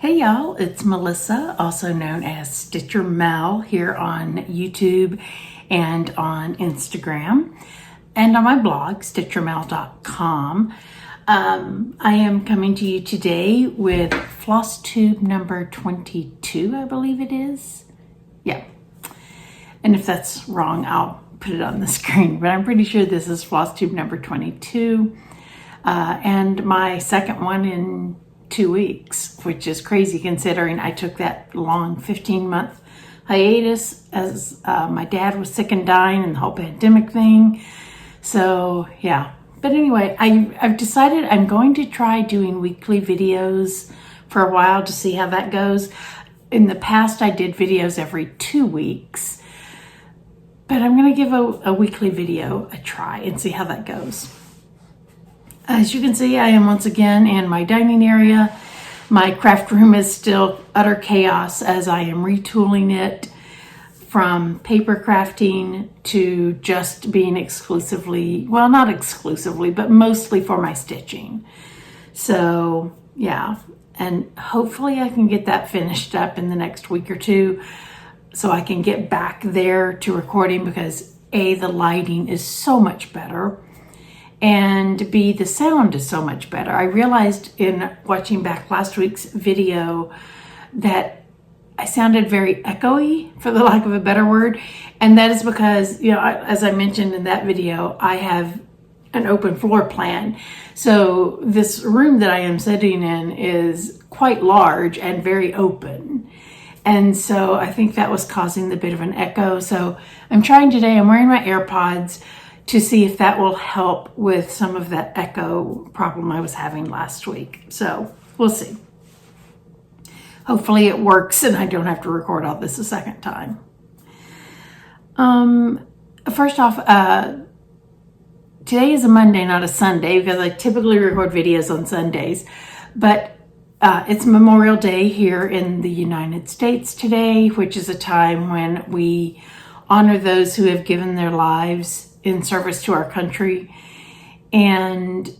Hey y'all, it's Melissa, also known as Stitcher Mel, here on YouTube and on Instagram and on my blog, stitchermel.com. I am coming to you today with FlossTube number 22, I believe it is. Yeah. And if that's wrong, I'll put it on the screen, but I'm pretty sure this is FlossTube number 22. And my second one in 2 weeks, which is crazy considering I took that long 15-month hiatus as my dad was sick and dying and the whole pandemic thing. So yeah, but anyway, I've decided I'm going to try doing weekly videos for a while to see how that goes. In the past, I did videos every 2 weeks, but I'm going to give a weekly video a try and see how that goes. As you can see, I am once again in my dining area. My craft room is still utter chaos as I am retooling it from paper crafting to just being exclusively, well, not exclusively, but mostly for my stitching. So yeah, and hopefully I can get that finished up in the next week or two so I can get back there to recording because A, the lighting is so much better, and B, the sound is so much better. I realized in watching back last week's video that I sounded very echoey, for the lack of a better word. And that is because, you know, as I mentioned in that video, I have an open floor plan. So this room that I am sitting in is quite large and very open. And so I think that was causing a bit of an echo. So I'm trying today, I'm wearing my AirPods to see if that will help with some of that echo problem I was having last week. So we'll see. Hopefully it works and I don't have to record all this a second time. First off, today is a Monday, not a Sunday, because I typically record videos on Sundays, but it's Memorial Day here in the United States today, which is a time when we honor those who have given their lives in service to our country. And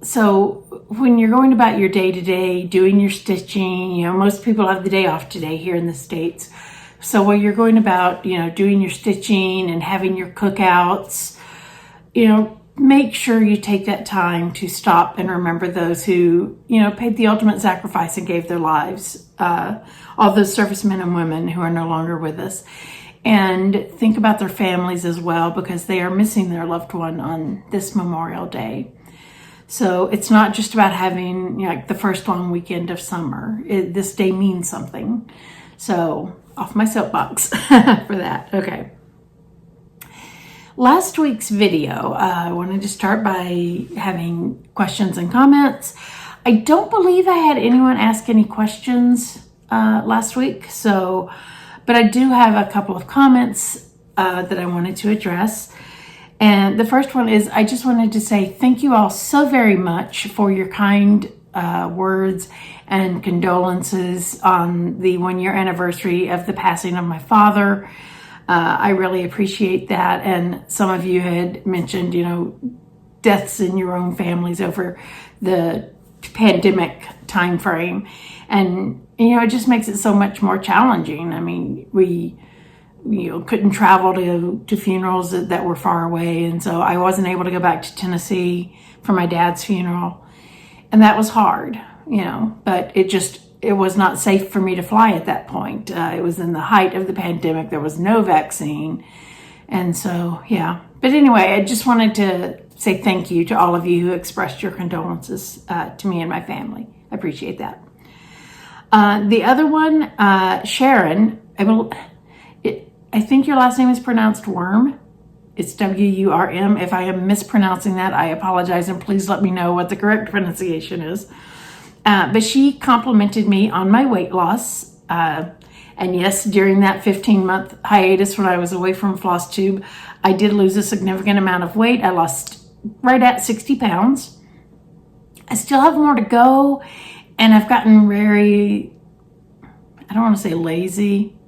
so when you're going about your day-to-day, doing your stitching, you know, most people have the day off today here in the States. So while you're going about, you know, doing your stitching and having your cookouts, you know, make sure you take that time to stop and remember those who, you know, paid the ultimate sacrifice and gave their lives, all those servicemen and women who are no longer with us. And think about their families as well, because they are missing their loved one on this Memorial Day. So it's not just about having, you know, like the first long weekend of summer. This day means something. So off my soapbox for that. Okay. Last week's video, I wanted to start by having questions and comments. I don't believe I had anyone ask any questions last week, but I do have a couple of comments that I wanted to address. And the first one is, I just wanted to say thank you all so very much for your kind words and condolences on the 1-year anniversary of the passing of my father. I really appreciate that. And some of you had mentioned, you know, deaths in your own families over the pandemic time frame. And, you know, it just makes it so much more challenging. I mean, we, you know, couldn't travel to funerals that were far away. And so I wasn't able to go back to Tennessee for my dad's funeral. And that was hard, you know, but it was not safe for me to fly at that point. It was in the height of the pandemic. There was no vaccine. And so, yeah. But anyway, I just wanted to say thank you to all of you who expressed your condolences to me and my family. I appreciate that. The other one, Sharon, I think your last name is pronounced Worm. It's W-U-R-M. If I am mispronouncing that, I apologize, and please let me know what the correct pronunciation is. But she complimented me on my weight loss. And yes, during that 15-month hiatus when I was away from FlossTube, I did lose a significant amount of weight. I lost right at 60 pounds. I still have more to go. And I've gotten very, I don't want to say lazy,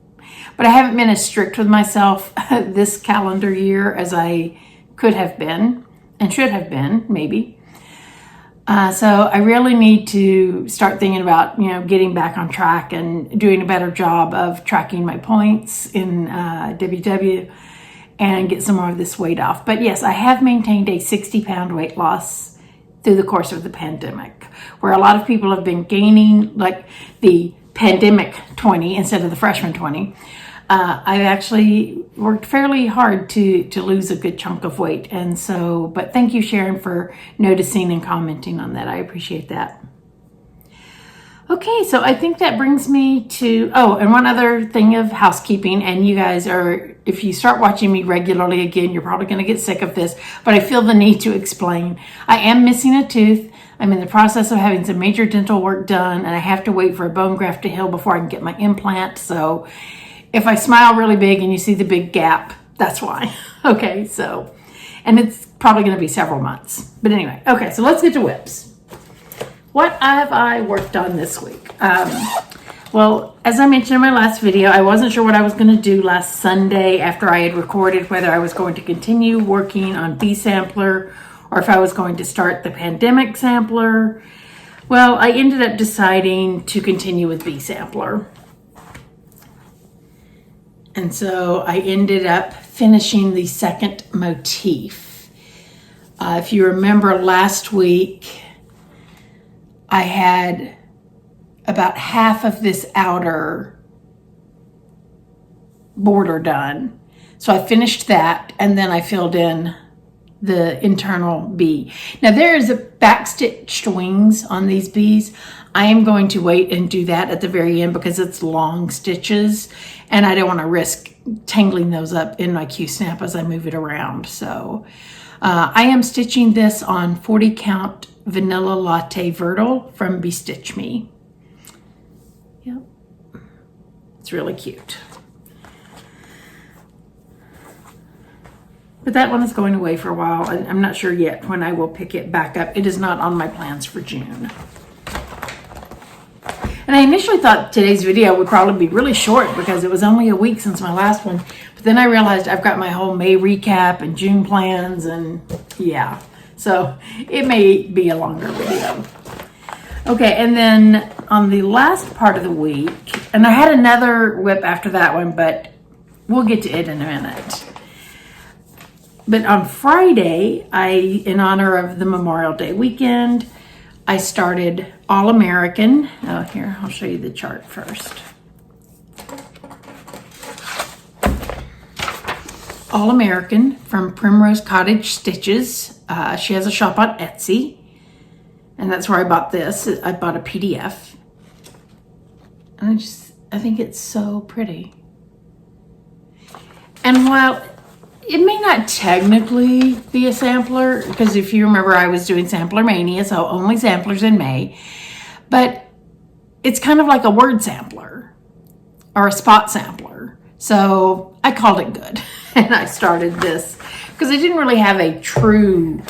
but I haven't been as strict with myself this calendar year as I could have been and should have been, maybe. So I really need to start thinking about, getting back on track and doing a better job of tracking my points in WW and get some more of this weight off. But yes, I have maintained a 60-pound weight loss through the course of the pandemic, where a lot of people have been gaining like the pandemic 20 instead of the freshman 20. I've actually worked fairly hard to lose a good chunk of weight. And so, but thank you, Sharon, for noticing and commenting on that. I appreciate that. Okay, so I think that brings me to, and one other thing of housekeeping, and you guys are, if you start watching me regularly again, you're probably going to get sick of this, but I feel the need to explain. I am missing a tooth. I'm in the process of having some major dental work done, and I have to wait for a bone graft to heal before I can get my implant. So if I smile really big and you see the big gap, that's why. Okay, so, and it's probably going to be several months. But anyway, okay, so let's get to whips. What have I worked on this week? Well, as I mentioned in my last video, I wasn't sure what I was going to do last Sunday after I had recorded, whether I was going to continue working on B Sampler or if I was going to start the pandemic sampler. Well, I ended up deciding to continue with B Sampler. And so I ended up finishing the second motif. If you remember last week, I had about half of this outer border done. So I finished that, and then I filled in the internal bee. Now there is a backstitched wings on these bees. I am going to wait and do that at the very end because it's long stitches, and I don't want to risk tangling those up in my Q-snap as I move it around. So I am stitching this on 40 count Vanilla Latte Vertil from Bestitch Me. Yep, it's really cute. But that one is going away for a while. I'm not sure yet when I will pick it back up. It is not on my plans for June. And I initially thought today's video would probably be really short because it was only a week since my last one. But then I realized I've got my whole May recap and June plans, and yeah. So it may be a longer video. Okay, and then on the last part of the week, and I had another whip after that one, but we'll get to it in a minute. But on Friday, in honor of the Memorial Day weekend, I started All American. Oh, here, I'll show you the chart first. All American from Primrose Cottage Stitches. She has a shop on Etsy, and that's where I bought this. I bought a PDF, and I think it's so pretty. And while it may not technically be a sampler, because if you remember, I was doing Sampler Mania, so only samplers in May, but it's kind of like a word sampler or a spot sampler. So I called it good, and I started this because I didn't really have a true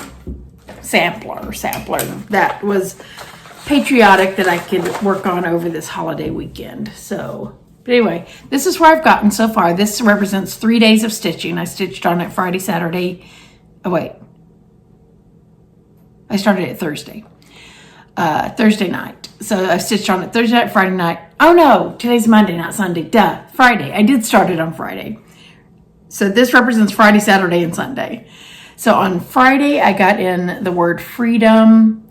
sampler that was patriotic that I could work on over this holiday weekend. So, but anyway, this is where I've gotten so far. This represents 3 days of stitching. I stitched on it Friday, Saturday. Oh, wait. I started it Thursday night. So I stitched on it Thursday night, Friday night. Oh no, today's Monday, not Sunday. Duh, Friday. I did start it on Friday. So this represents Friday, Saturday, and Sunday. So on Friday, I got in the word freedom,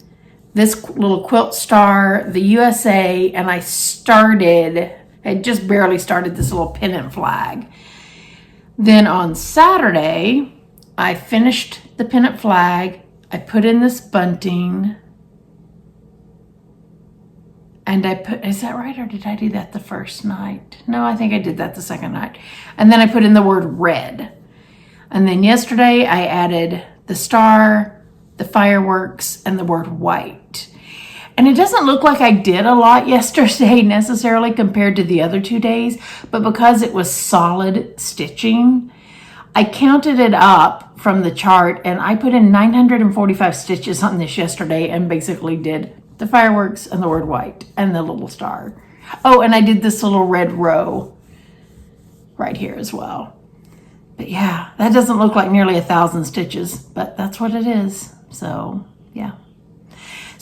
this little quilt star, the USA, and I just barely started this little pennant flag. Then on Saturday, I finished the pennant flag. I put in this bunting. And is that right, or did I do that the first night? No, I think I did that the second night. And then I put in the word red. And then yesterday I added the star, the fireworks, and the word white. And it doesn't look like I did a lot yesterday necessarily compared to the other 2 days, but because it was solid stitching, I counted it up from the chart and I put in 945 stitches on this yesterday and basically did the fireworks and the word white and the little star. Oh, and I did this little red row right here as well. But yeah, that doesn't look like nearly 1,000 stitches, but that's what it is. So yeah.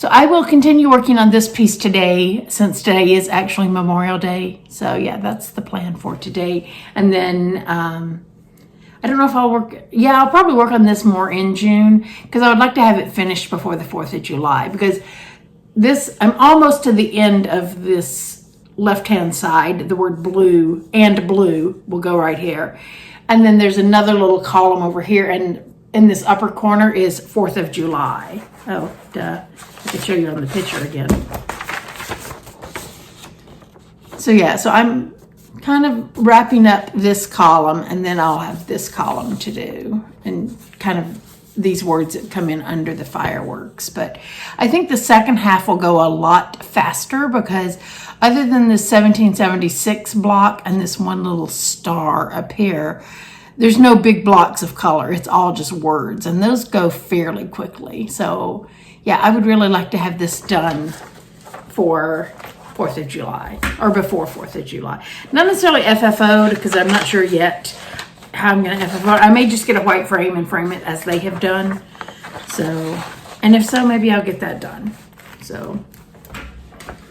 So I will continue working on this piece today, since today is actually Memorial Day. So yeah, that's the plan for today. And then I don't know if I'll work. Yeah, I'll probably work on this more in June, because I would like to have it finished before the 4th of July, because I'm almost to the end of this left-hand side. The word blue and blue will go right here. And then there's another little column over here, and in this upper corner is 4th of July. Oh, duh. I can show you on the picture again. So yeah, so I'm kind of wrapping up this column, and then I'll have this column to do, and kind of these words that come in under the fireworks. But I think the second half will go a lot faster, because other than the 1776 block and this one little star up here, there's no big blocks of color. It's all just words, and those go fairly quickly. So yeah, I would really like to have this done for 4th of July, or before 4th of July. Not necessarily FFO'd, because I'm not sure yet how I'm going to FFO. I may just get a white frame and frame it as they have done. So, and if so, maybe I'll get that done. So,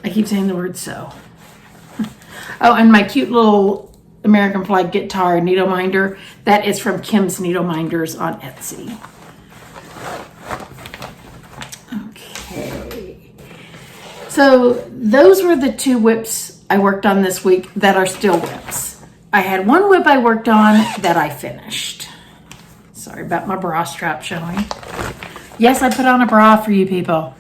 I keep saying the word so. Oh, and my cute little American flag guitar needle minder, that is from Kim's Needle Minders on Etsy. Okay. So, those were the 2 whips I worked on this week that are still whips. I had one whip I worked on that I finished. Sorry about my bra strap showing. Yes, I put on a bra for you people.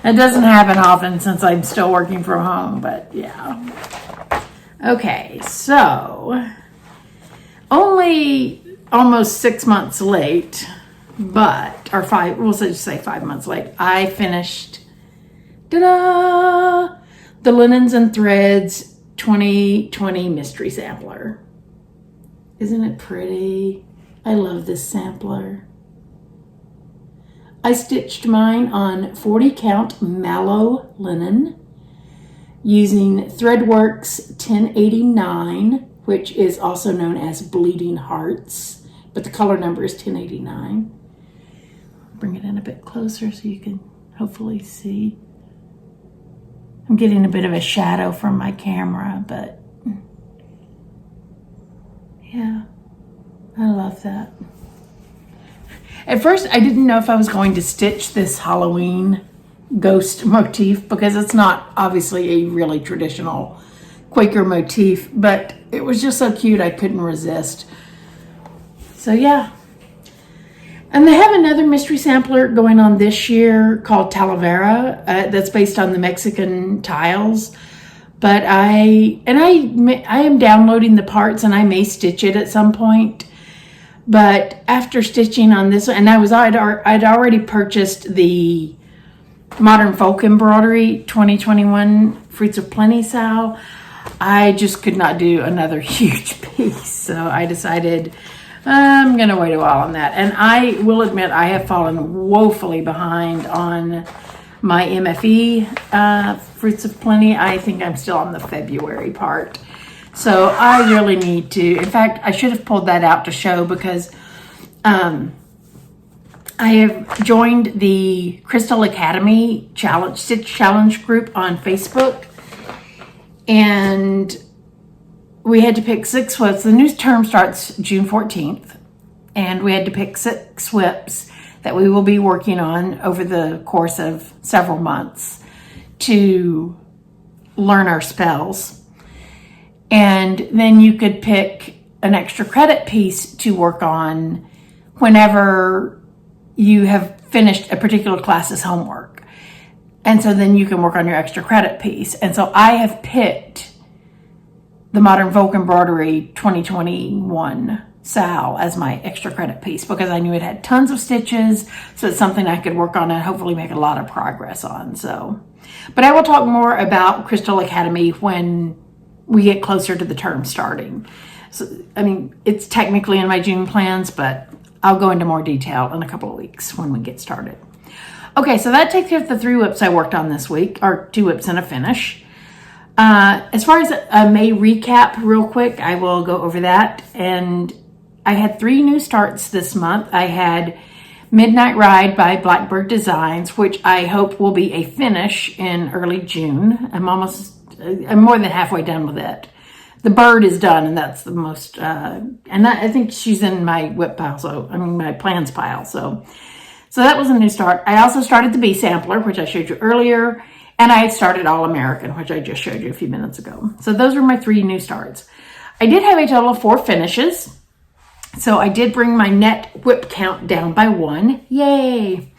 It doesn't happen often since I'm still working from home, but yeah. Okay, so only almost 6 months late, but, or 5, we'll just say 5 months late, I finished, ta-da, the Linens and Threads 2020 Mystery Sampler. Isn't it pretty? I love this sampler. I stitched mine on 40 count mallow linen using Threadworks 1089, which is also known as Bleeding Hearts, but the color number is 1089. Bring it in a bit closer so you can hopefully see. I'm getting a bit of a shadow from my camera, but yeah, I love that. At first, I didn't know if I was going to stitch this Halloween ghost motif, because it's not obviously a really traditional Quaker motif, but it was just so cute I couldn't resist. So yeah. And they have another mystery sampler going on this year called Talavera, that's based on the Mexican tiles. But I am downloading the parts, and I may stitch it at some point. But after stitching on this one, and I'd already purchased the Modern Folk Embroidery 2021 Fruits of Plenty Sal, I just could not do another huge piece. So I decided I'm going to wait a while on that. And I will admit I have fallen woefully behind on my MFE Fruits of Plenty. I think I'm still on the February part. So I really need to, in fact, I should have pulled that out to show, because I have joined the Crystal Academy Stitch Challenge group on Facebook, and we had to pick 6 whips. The new term starts June 14th, and we had to pick 6 whips that we will be working on over the course of several months to learn our spells. And then you could pick an extra credit piece to work on whenever you have finished a particular class's homework. And so then you can work on your extra credit piece. And so I have picked the Modern Folk Embroidery 2021 Sal as my extra credit piece, because I knew it had tons of stitches. So it's something I could work on and hopefully make a lot of progress on. So, but I will talk more about Crystal Academy when we get closer to the term starting. So, I mean, it's technically in my June plans, but I'll go into more detail in a couple of weeks when we get started. Okay, so that takes care of the 3 whips I worked on this week, or 2 whips and a finish. As far as a May recap real quick, I will go over that. And I had 3 new starts this month. I had Midnight Ride by Blackbird Designs, which I hope will be a finish in early June. I'm more than halfway done with it. The bird is done, and that's the most, I think she's in my whip pile, my plans pile, so that was a new start. I also started the Bee Sampler, which I showed you earlier, and I started All American, which I just showed you a few minutes ago. So those are my 3 new starts. I did have a total of 4 finishes, so I did bring my net whip count down by 1. Yay!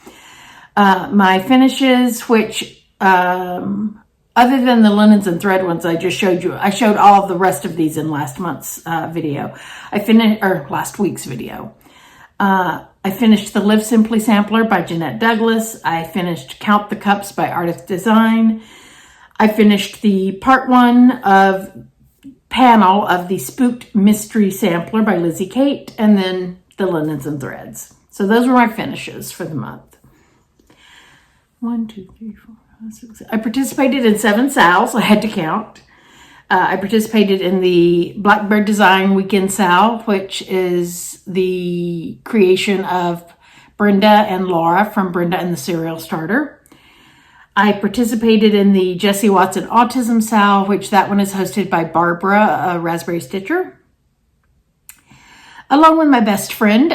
My finishes, which, other than the linens and thread ones I just showed you, I showed all of the rest of these in last month's video. Last week's video. I finished the Live Simply Sampler by Jeanette Douglas. I finished Count the Cups by Artist Design. I finished the part 1 of panel of the Spooked Mystery Sampler by Lizzie Kate, and then the linens and threads. So those were my finishes for the month. 1, 2, 3, 4, 5, 6. I participated in 7 sales. I had to count. I participated in the Blackbird Design Weekend Sal, which is the creation of Brenda and Laura from Brenda and the Cereal Starter. I participated in the Jessie Watson Autism Sal, which that one is hosted by Barbara, a Raspberry Stitcher. Along with my best friend,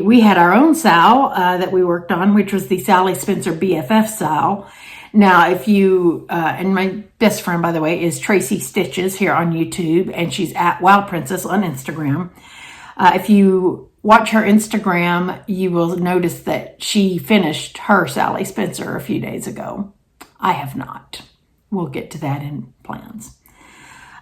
we had our own Sal that we worked on, which was the Sally Spencer BFF Sal. Now, if you, and my best friend, by the way, is Tracy Stitches here on YouTube, and she's at Wild Princess on Instagram. If you watch her Instagram, you will notice that she finished her Sally Spencer a few days ago. I have not. We'll get to that in plans.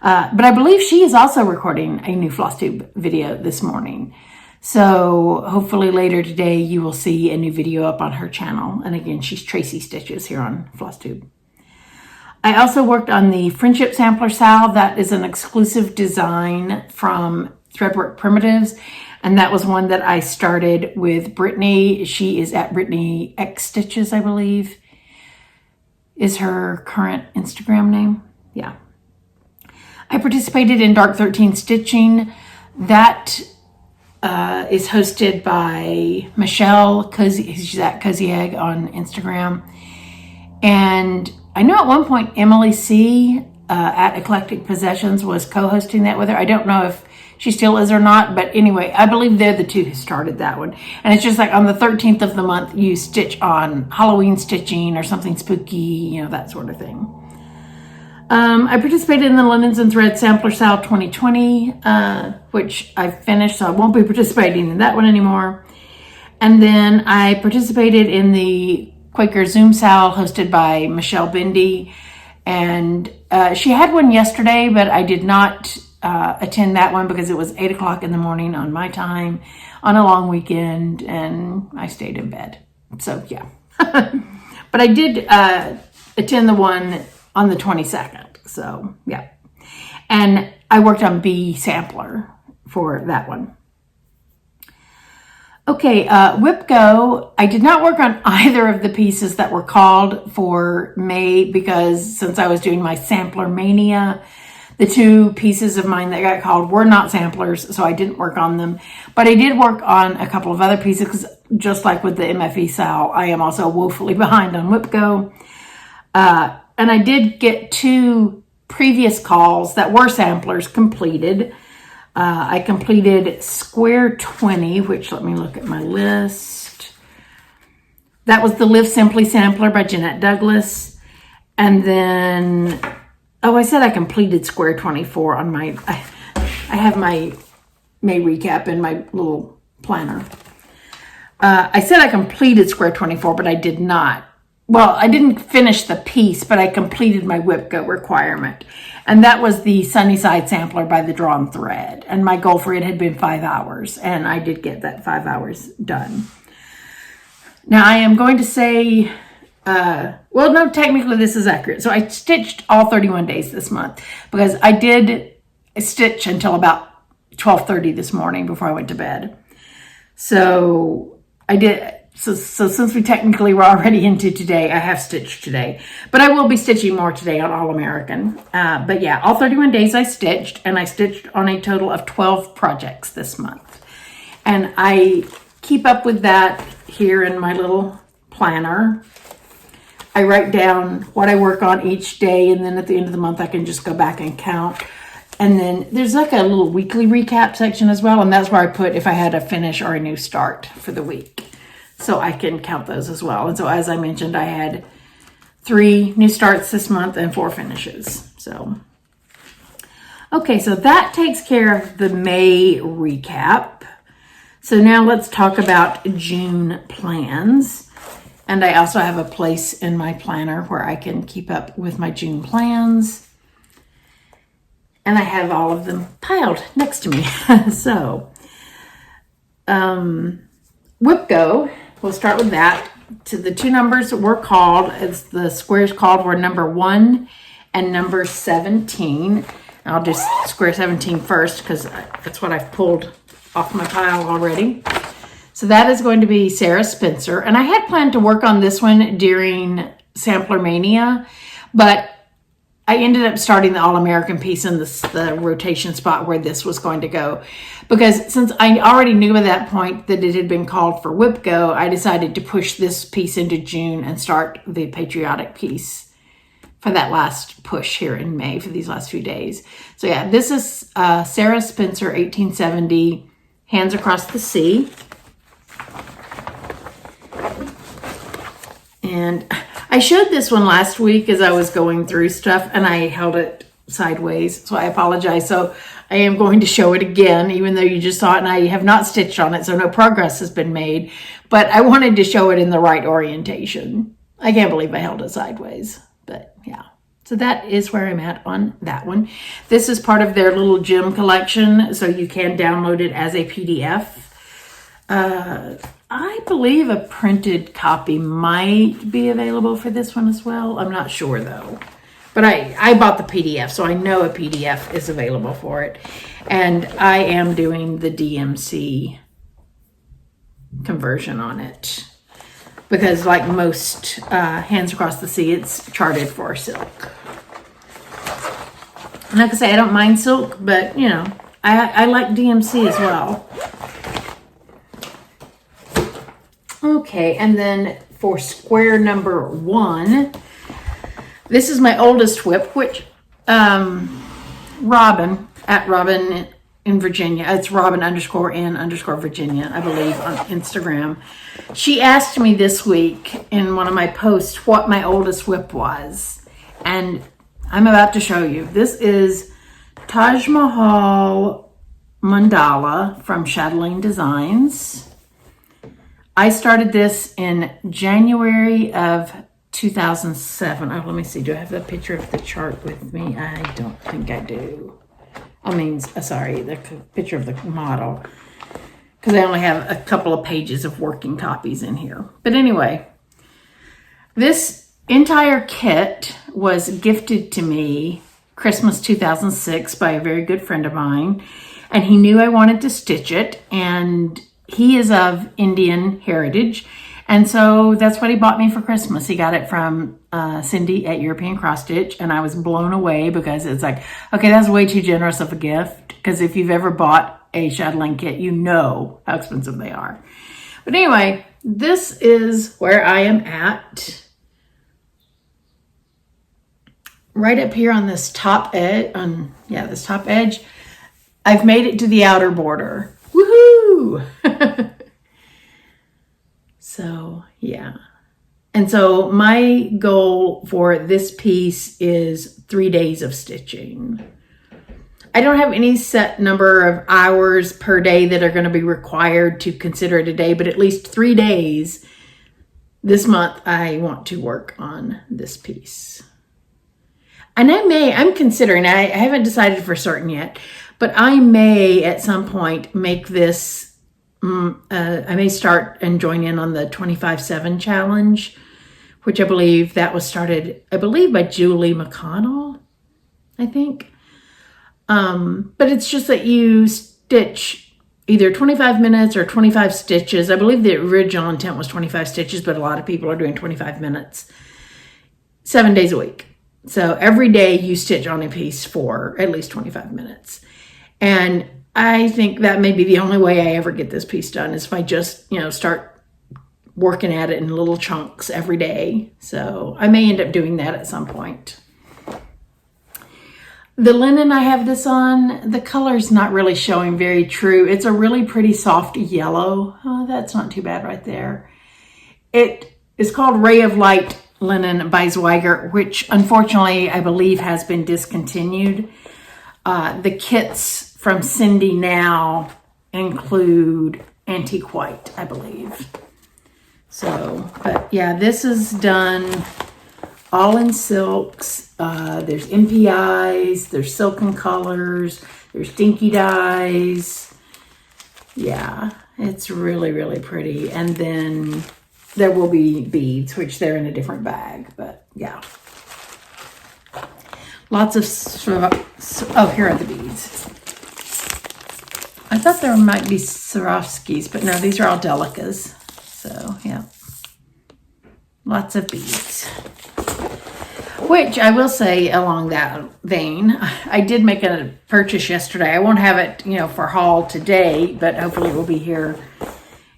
But I believe she is also recording a new FlossTube video this morning. So hopefully later today you will see a new video up on her channel. And again, she's Tracy Stitches here on FlossTube. I also worked on the Friendship Sampler Sal. That is an exclusive design from Threadwork Primitives. And that was one that I started with Brittany. She is at Brittany X Stitches, I believe, is her current Instagram name. Yeah. I participated in Dark 13 Stitching. That is hosted by Michelle, she's at Cozy Egg on Instagram. And I know at one point Emily C. At Eclectic Possessions was co-hosting that with her. I don't know if she still is or not, but anyway, I believe they're the 2 who started that one. And it's just like on the 13th of the month, you stitch on Halloween stitching or something spooky, that sort of thing. I participated in the Linens and Threads Sampler Sal 2020, which I finished, so I won't be participating in that one anymore. And then I participated in the Quaker Zoom Sal hosted by Michelle Bendy. And she had one yesterday, but I did not attend that one because it was 8 o'clock in the morning on my time on a long weekend, and I stayed in bed. So, yeah. But I did attend the one on the 22nd. So, yeah. And I worked on Bee Sampler for that one. Okay, Whip Go. I did not work on either of the pieces that were called for May because since I was doing my Sampler Mania, the 2 pieces of mine that got called were not samplers, so I didn't work on them. But I did work on a couple of other pieces because just like with the MFE Sal, I am also woefully behind on Whip Go. And I did get 2 previous calls that were samplers completed. I completed Square 20, which let me look at my list. That was the Live Simply Sampler by Jeanette Douglas. And then, I said I completed Square 24 on my, I have my May recap in my little planner. I said I completed Square 24, but I did not. Well, I didn't finish the piece, but I completed my Whip Go requirement. And that was the Sunnyside Sampler by the Drawn Thread. And my goal for it had been 5 hours. And I did get that 5 hours done. Now, I am going to say, well, no, technically this is accurate. So I stitched all 31 days this month. Because I did stitch until about 12:30 this morning before I went to bed. So I did... So since we technically were already into today, I have stitched today. But I will be stitching more today on All American. But yeah, all 31 days I stitched. And I stitched on a total of 12 projects this month. And I keep up with that here in my little planner. I write down what I work on each day, and then at the end of the month I can just go back and count. And then there's like a little weekly recap section as well, and that's where I put if I had a finish or a new start for the week. So I can count those as well. And so as I mentioned, I had 3 new starts this month and 4 finishes. So, okay, so that takes care of the May recap. So now let's talk about June plans. And I also have a place in my planner where I can keep up with my June plans. And I have all of them piled next to me. So, WIPGO, we'll start with that. To the 2 numbers that were called, it's the squares called were number 1 and number 17. And I'll do square 17 first because that's what I've pulled off my pile already. So that is going to be Sarah Spencer. And I had planned to work on this one during Sampler Mania, but I ended up starting the All-American piece in the rotation spot where this was going to go. Because since I already knew at that point that it had been called for WIPGO, I decided to push this piece into June and start the patriotic piece for that last push here in May for these last few days. So yeah, this is Sarah Spencer, 1870, Hands Across the Sea. And I showed this one last week as I was going through stuff, and I held it sideways, so I apologize. So I am going to show it again, even though you just saw it, and I have not stitched on it, so no progress has been made. But I wanted to show it in the right orientation. I can't believe I held it sideways, but yeah. So that is where I'm at on that one. This is part of their little gem collection, so you can download it as a PDF. I believe a printed copy might be available for this one as well. I'm not sure though. But I bought the PDF, so I know a PDF is available for it. And I am doing the DMC conversion on it. Because like most Hands Across the Sea, it's charted for silk. I'm not gonna say I don't mind silk, but you know, I like DMC as well. Okay, and then for square number 1, this is my oldest whip, which Robin, at Robin in Virginia, it's Robin_in_Virginia, I believe, on Instagram. She asked me this week in one of my posts what my oldest whip was. And I'm about to show you. This is Taj Mahal Mandala from Chatelaine Designs. I started this in January of 2007. Oh, let me see. Do I have the picture of the chart with me? I don't think I do. I mean, sorry, the picture of the model. Because I only have a couple of pages of working copies in here. But anyway, this entire kit was gifted to me Christmas 2006 by a very good friend of mine. And he knew I wanted to stitch it. And he is of Indian heritage, and so that's what he bought me for Christmas. He got it from Cindy at European Cross Stitch, and I was blown away because it's like, okay, that's way too generous of a gift, because if you've ever bought a chatelaine kit, you know how expensive they are. But anyway, this is where I am at. Right up here on this top edge, this top edge, I've made it to the outer border. Woohoo! So, yeah. And so my goal for this piece is 3 days of stitching. I don't have any set number of hours per day that are going to be required to consider it a day, but at least 3 days this month I want to work on this piece. And I'm considering, I haven't decided for certain yet, but I may at some point make this, I may start and join in on the 25/7 challenge, which I believe that was started, by Julie McConnell, I think. But it's just that you stitch either 25 minutes or 25 stitches. I believe the original intent was 25 stitches, but a lot of people are doing 25 minutes, 7 days a week. So every day you stitch on a piece for at least 25 minutes. And I think that may be the only way I ever get this piece done is if I just, start working at it in little chunks every day. So I may end up doing that at some point. The linen I have this on, the color's not really showing very true. It's a really pretty soft yellow. Oh, that's not too bad right there. It is called Ray of Light linen by Zweigert, which unfortunately I believe has been discontinued. The kits from Cindy now include antique white, I believe. So, but yeah, this is done all in silks. There's MPIs, there's silken colors, there's dinky dyes. Yeah, it's really, really pretty. And then there will be beads, which they're in a different bag, but yeah. Lots of, oh, here are the beads. I thought there might be Swarovskis, but no, these are all Delicas. So, yeah. Lots of beads. Which I will say along that vein, I did make a purchase yesterday. I won't have it, for haul today, but hopefully it will be here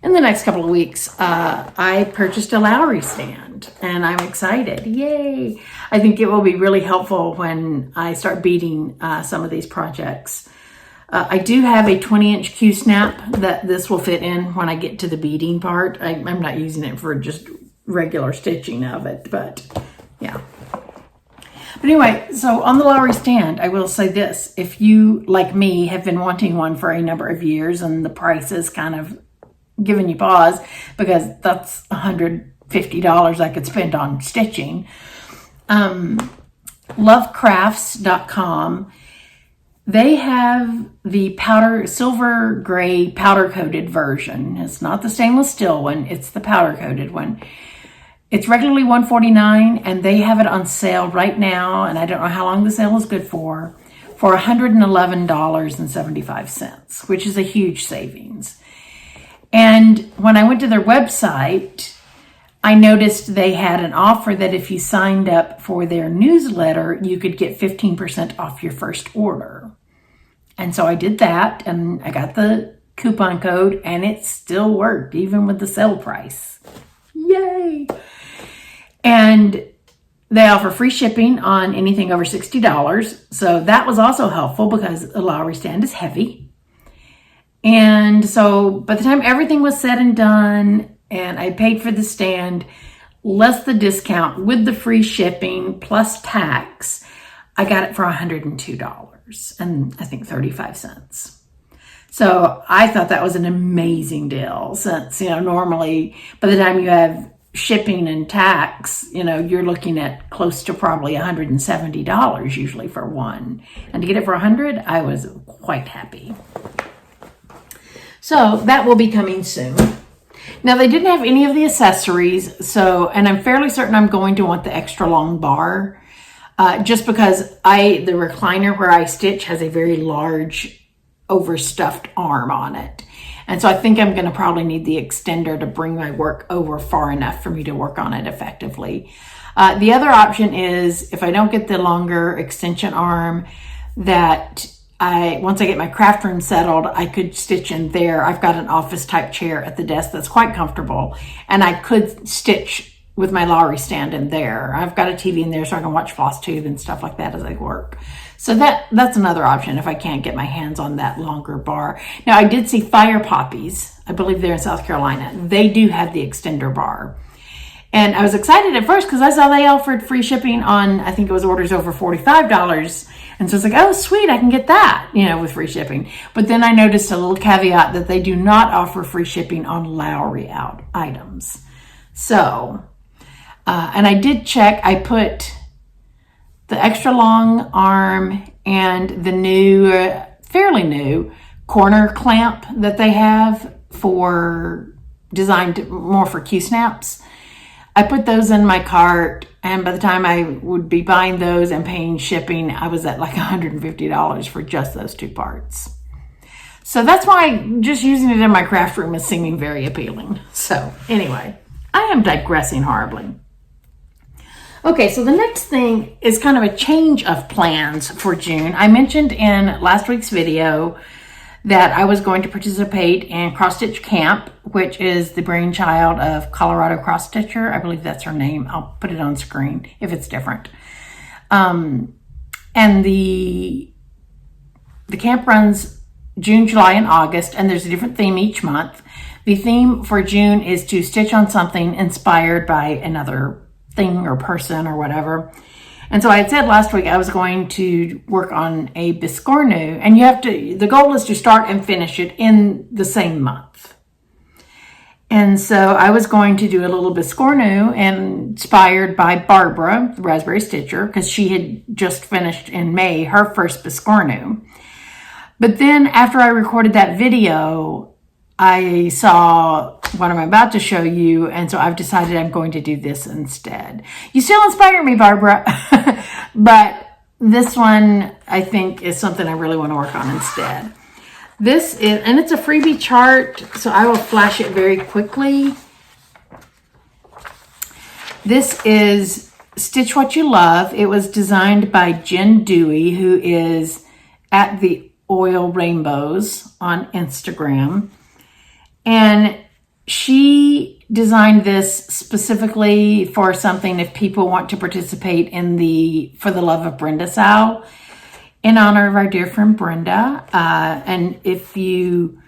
in the next couple of weeks. I purchased a Lowry stand and I'm excited. Yay! I think it will be really helpful when I start beading some of these projects. I do have a 20-inch Q-snap that this will fit in when I get to the beading part. I'm not using it for just regular stitching of it, but yeah. But anyway, so on the Lowry stand, I will say this. If you, like me, have been wanting one for a number of years and the price is kind of giving you pause because that's $150 I could spend on stitching, lovecrafts.com, they have the silver gray powder coated version. It's not the stainless steel one, it's the powder coated one. It's regularly $149 and they have it on sale right now, and I don't know how long the sale is good for $111.75, which is a huge savings. And when I went to their website, I noticed they had an offer that if you signed up for their newsletter, you could get 15% off your first order. And so I did that and I got the coupon code and it still worked even with the sale price. Yay! And they offer free shipping on anything over $60. So that was also helpful because a Lowry stand is heavy. And so by the time everything was said and done and I paid for the stand, less the discount with the free shipping plus tax, I got it for $102 and I think 35 cents. So I thought that was an amazing deal since, normally by the time you have shipping and tax, you're looking at close to probably $170 usually for one. And to get it for $100, I was quite happy. So that will be coming soon. Now they didn't have any of the accessories, and I'm fairly certain I'm going to want the extra long bar, just because the recliner where I stitch has a very large overstuffed arm on it. And so I think I'm going to probably need the extender to bring my work over far enough for me to work on it effectively. The other option is if I don't get the longer extension arm, that once I get my craft room settled, I could stitch in there. I've got an office type chair at the desk that's quite comfortable, and I could stitch with my Lowry stand in there. I've got a TV in there so I can watch FlossTube and stuff like that as I work. So that's another option if I can't get my hands on that longer bar. Now I did see Fire Poppies. I believe they're in South Carolina. They do have the extender bar. And I was excited at first because I saw they offered free shipping on, I think it was orders over $45. And so it's like, oh, sweet, I can get that, with free shipping. But then I noticed a little caveat that they do not offer free shipping on Lowry items. So, and I did check. I put the extra long arm and the new, fairly new corner clamp that they have designed more for Q-snaps. I put those in my cart, and by the time I would be buying those and paying shipping, I was at like $150 for just those two parts. So that's why just using it in my craft room is seeming very appealing. So anyway, I am digressing horribly. Okay, so the next thing is kind of a change of plans for June. I mentioned in last week's video that I was going to participate in Cross Stitch Camp, which is the brainchild of Colorado Cross Stitcher. I believe that's her name. I'll put it on screen if it's different. And the camp runs June, July, and August, and there's a different theme each month. The theme for June is to stitch on something inspired by another thing or person or whatever. And so I had said last week I was going to work on a biscornu, and the goal is to start and finish it in the same month. And so I was going to do a little biscornu inspired by Barbara, the Raspberry Stitcher, because she had just finished in May her first biscornu. But then after I recorded that video, I saw what I'm about to show you, and so I've decided I'm going to do this instead. You still inspire me, Barbara, but this one I think is something I really want to work on instead. This is, and it's a freebie chart, so I will flash it very quickly. This is Stitch What You Love. It was designed by Jen Dewey, who is at the Oil Rainbows on Instagram. And she designed this specifically for something if people want to participate in the For the Love of Brenda Sal in honor of our dear friend Brenda. And if you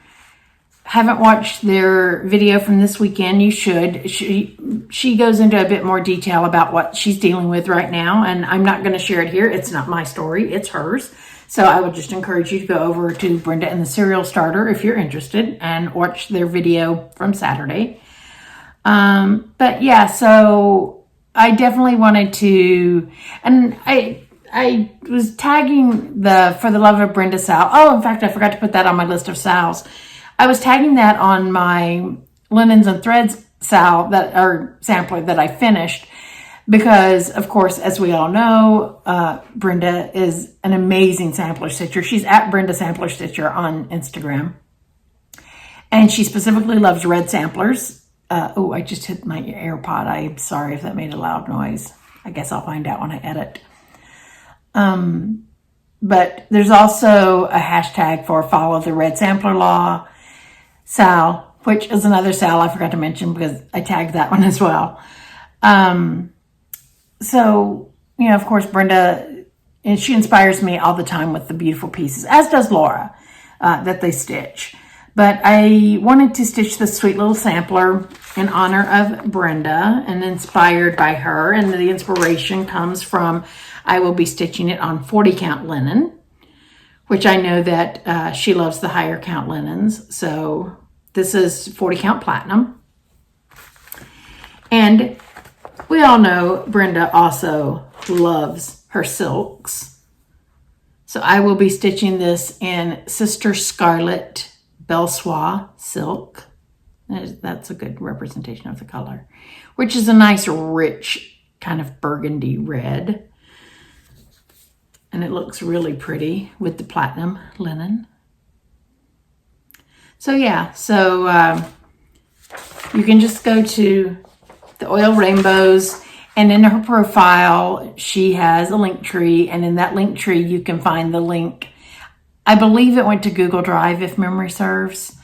haven't watched their video from this weekend, you should. She goes into a bit more detail about what she's dealing with right now. And I'm not going to share it here. It's not my story. It's hers. So I would just encourage you to go over to Brenda and the Cereal Starter if you're interested and watch their video from Saturday. But yeah, so I definitely wanted to, and I was tagging the For the Love of Brenda Sal. Oh, in fact, I forgot to put that on my list of Sals. I was tagging that on my Linens and Threads Sal sampler that I finished. Because, of course, as we all know, Brenda is an amazing sampler stitcher. She's at Brenda Sampler Stitcher on Instagram. And she specifically loves red samplers. Oh, I just hit my AirPod. I'm sorry if that made a loud noise. I guess I'll find out when I edit. But there's also a hashtag for Follow the Red Sampler Law Sal, which is another Sal I forgot to mention because I tagged that one as well. So, you know, of course, Brenda, and she inspires me all the time with the beautiful pieces, as does Laura, that they stitch. But I wanted to stitch this sweet little sampler in honor of Brenda and inspired by her. And the inspiration comes from, I will be stitching it on 40 count linen, which I know that she loves the higher count linens. So this is 40 count platinum. And we all know Brenda also loves her silks. So I will be stitching this in Sister Scarlet Belsois silk. That's a good representation of the color, which is a nice, rich kind of burgundy red. And it looks really pretty with the platinum linen. So yeah, you can just go to the Oil Rainbows, and in her profile, she has a link tree, and in that link tree, you can find the link. I believe it went to Google Drive, if memory serves,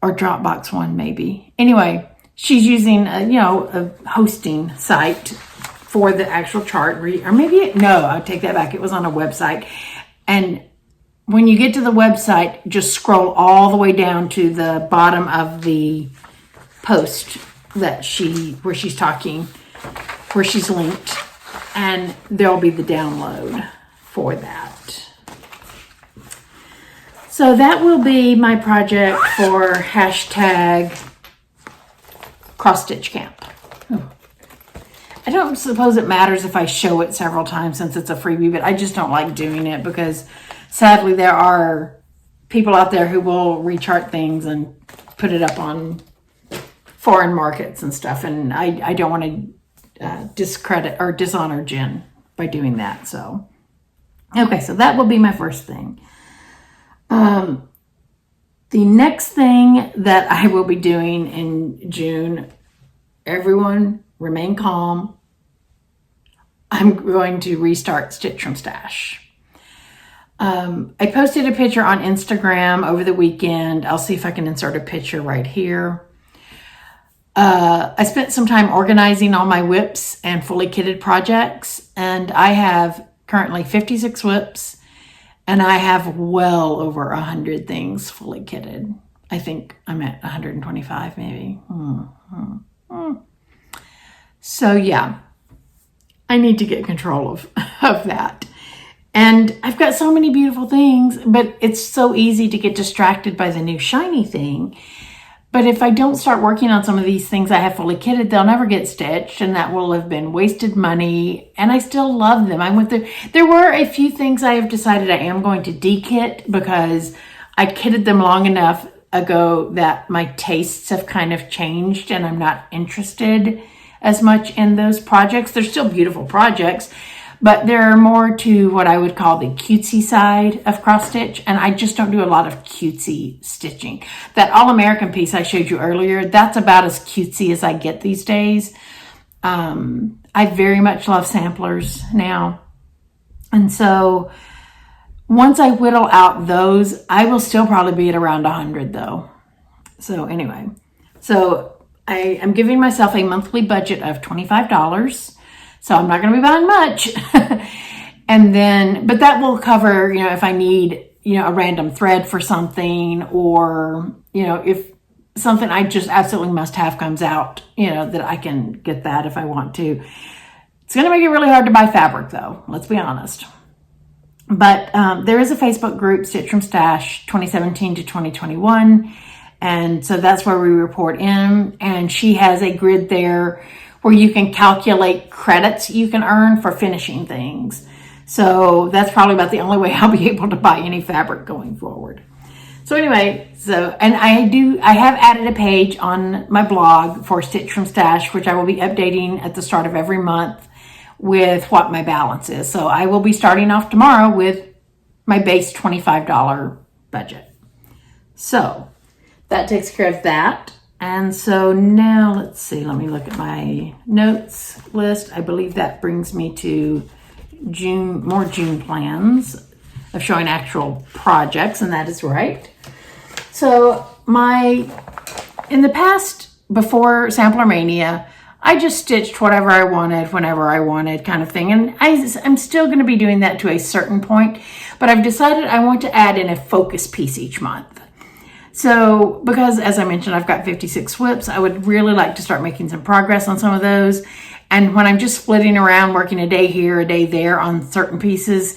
or Dropbox one, maybe. Anyway, she's using a hosting site for the actual chart, or maybe, no, I'll take that back. It was on a website. And when you get to the website, just scroll all the way down to the bottom of the post where she's talking, where she's linked, and there'll be the download for that. So that will be my project for hashtag Cross Stitch Camp. I don't suppose it matters if I show it several times since it's a freebie, but I just don't like doing it because sadly there are people out there who will rechart things and put it up on foreign markets and stuff, and I don't want to discredit or dishonor Jen by doing that. So okay, so that will be my first thing. The next thing that I will be doing in June, everyone remain calm. I'm going to restart Stitch from Stash. I posted a picture on Instagram over the weekend. I'll see if I can insert a picture right here. I spent some time organizing all my whips and fully kitted projects, and I have currently 56 whips, and I have well over 100 things fully kitted. I think I'm at 125 maybe. So yeah, I need to get control of that. And I've got so many beautiful things, but it's so easy to get distracted by the new shiny thing. But if I don't start working on some of these things I have fully kitted, they'll never get stitched, and that will have been wasted money. And I still love them. There were a few things I have decided I am going to de-kit because I kitted them long enough ago that my tastes have kind of changed and I'm not interested as much in those projects. They're still beautiful projects, but they're more to what I would call the cutesy side of cross stitch, and I just don't do a lot of cutesy stitching. That All-American piece I showed you earlier, that's about as cutesy as I get these days. I very much love samplers now, and so once I whittle out those, I will still probably be at around 100 though. So anyway, so I am giving myself a monthly budget of $25. So I'm not going to be buying much. And then, but that will cover, if I need, a random thread for something, or, if something I just absolutely must have comes out, that I can get that if I want to. It's going to make it really hard to buy fabric though. Let's be honest. But there is a Facebook group, Stitch from Stash 2017 to 2021. And so that's where we report in. And she has a grid there where you can calculate credits you can earn for finishing things. So that's probably about the only way I'll be able to buy any fabric going forward. So anyway, and I have added a page on my blog for Stitch from Stash, which I will be updating at the start of every month with what my balance is. So I will be starting off tomorrow with my base $25 budget. So that takes care of that. And so now let's see, let me look at my notes list. I believe that brings me to more June plans of showing actual projects, and that is right. So in the past, before Sampler Mania, I just stitched whatever I wanted, whenever I wanted, kind of thing. And I'm still going to be doing that to a certain point, but I've decided I want to add in a focus piece each month. So, because as I mentioned, I've got 56 whips, I would really like to start making some progress on some of those. And when I'm just splitting around, working a day here, a day there on certain pieces,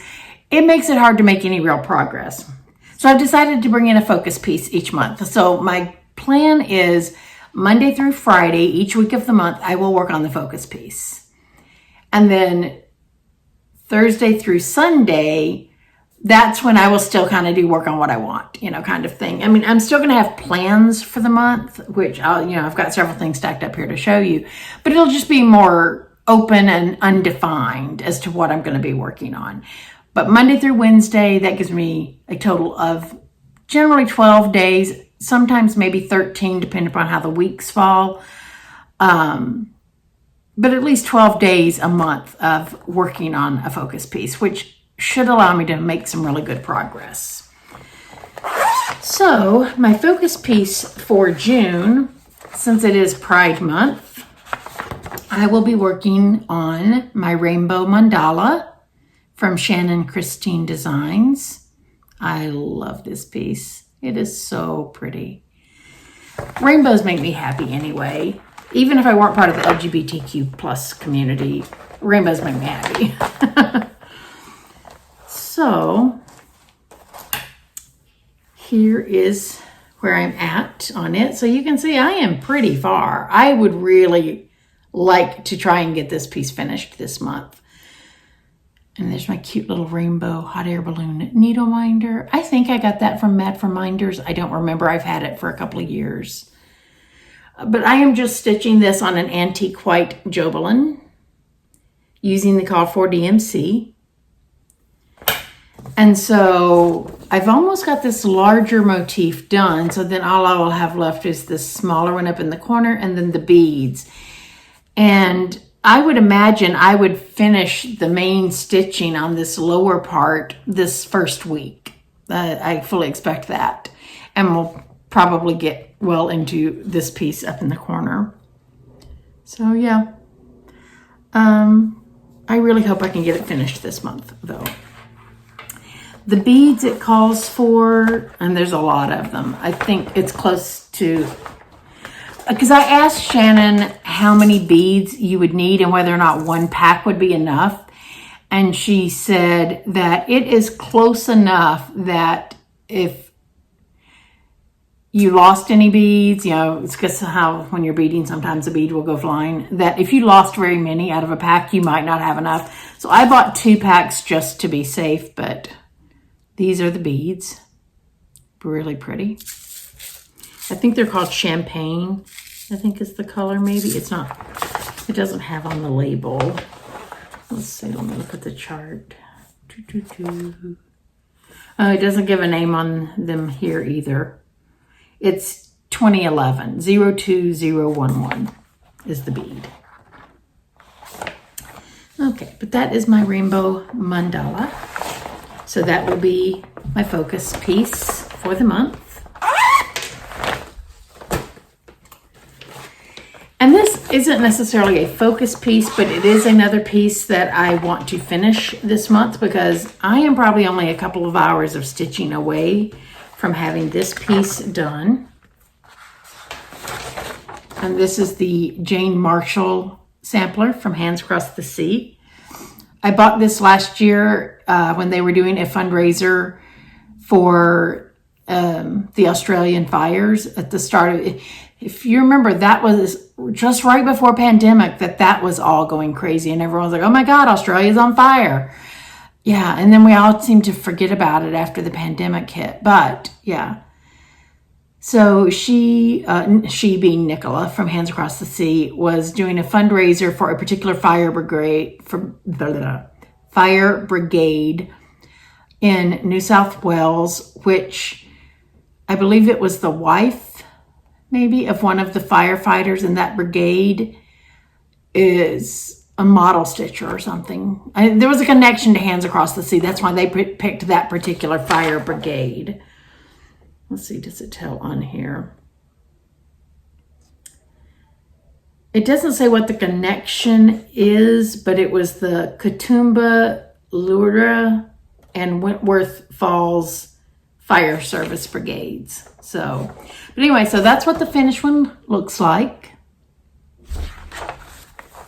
it makes it hard to make any real progress. So I've decided to bring in a focus piece each month. So my plan is Monday through Friday, each week of the month, I will work on the focus piece. And then Thursday through Sunday, that's when I will still kind of do work on what I want, kind of thing. I mean, I'm still going to have plans for the month, which I've got several things stacked up here to show you, but it'll just be more open and undefined as to what I'm going to be working on. But Monday through Wednesday, that gives me a total of generally 12 days, sometimes maybe 13, depending upon how the weeks fall. But at least 12 days a month of working on a focus piece, which should allow me to make some really good progress. So my focus piece for June, since it is Pride Month, I will be working on my Rainbow Mandala from Shannon Christine Designs. I love this piece. It is so pretty. Rainbows make me happy anyway. Even if I weren't part of the LGBTQ plus community, rainbows make me happy. So here is where I'm at on it. So you can see I am pretty far. I would really like to try and get this piece finished this month. And there's my cute little rainbow hot air balloon needle minder. I think I got that from Mad for Minders. I don't remember. I've had it for a couple of years. But I am just stitching this on an antique white Jobelin using the call for DMC. And so I've almost got this larger motif done. So then all I will have left is this smaller one up in the corner and then the beads. And I would imagine I would finish the main stitching on this lower part this first week. I fully expect that. And we'll probably get well into this piece up in the corner. So yeah. I really hope I can get it finished this month though. The beads it calls for, and there's a lot of them. I think it's close to, because I asked Shannon how many beads you would need and whether or not one pack would be enough. And she said that it is close enough that if you lost any beads, you know, it's because how when you're beading, sometimes a bead will go flying, that if you lost very many out of a pack, you might not have enough. So I bought 2 packs just to be safe, but these are the beads. Really pretty. I think they're called champagne, I think is the color maybe. It's not, it doesn't have on the label. Let's see, let me look at the chart. Oh, it doesn't give a name on them here either. It's 2011, 02011 is the bead. Okay, but that is my rainbow mandala. So that will be my focus piece for the month. And this isn't necessarily a focus piece, but it is another piece that I want to finish this month because I am probably only a couple of hours of stitching away from having this piece done. And this is the Jane Marshall sampler from Hands Across the Sea. I bought this last year when they were doing a fundraiser for the Australian fires at the start of it. If you remember, that was just right before pandemic that was all going crazy and everyone's like, oh my God, Australia's on fire. Yeah, and then we all seemed to forget about it after the pandemic hit. But yeah, so she being Nicola from Hands Across the Sea, was doing a fundraiser for a particular fire brigade in New South Wales, which I believe it was the wife maybe of one of the firefighters in that brigade is a model stitcher or something. There was a connection to Hands Across the Sea. That's why they picked that particular fire brigade. Let's see, does it tell on here? It doesn't say what the connection is, but it was the Katoomba, Leura, and Wentworth Falls Fire Service Brigades. So, but anyway, so that's what the finished one looks like.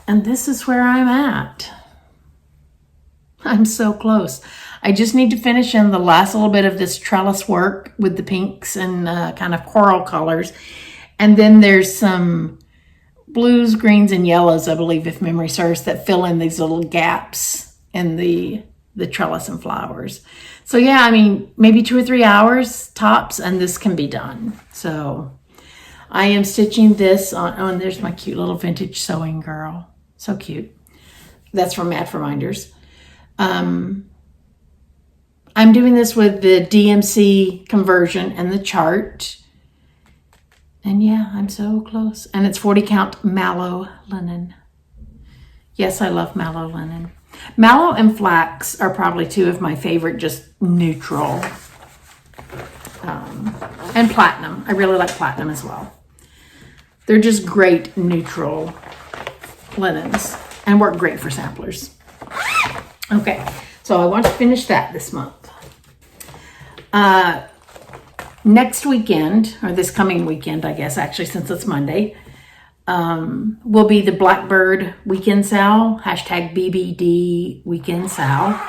And this is where I'm at. I'm so close. I just need to finish in the last little bit of this trellis work with the pinks and kind of coral colors. And then there's some blues, greens, and yellows, I believe, if memory serves, that fill in these little gaps in the trellis and flowers. So yeah, I mean, maybe 2 or 3 hours tops, and this can be done. So I am stitching this on, oh, and there's my cute little vintage sewing girl. So cute. That's from Math Reminders. I'm doing this with the DMC conversion and the chart. And yeah, I'm so close. And it's 40 count mallow linen. Yes, I love mallow linen. Mallow and flax are probably 2 of my favorite, just neutral. And platinum. I really like platinum as well. They're just great neutral linens and work great for samplers. Okay, so I want to finish that this month. Next weekend, or this coming weekend, I guess, actually, since it's Monday, will be the Blackbird Weekend Sale, hashtag BBD Weekend Sale,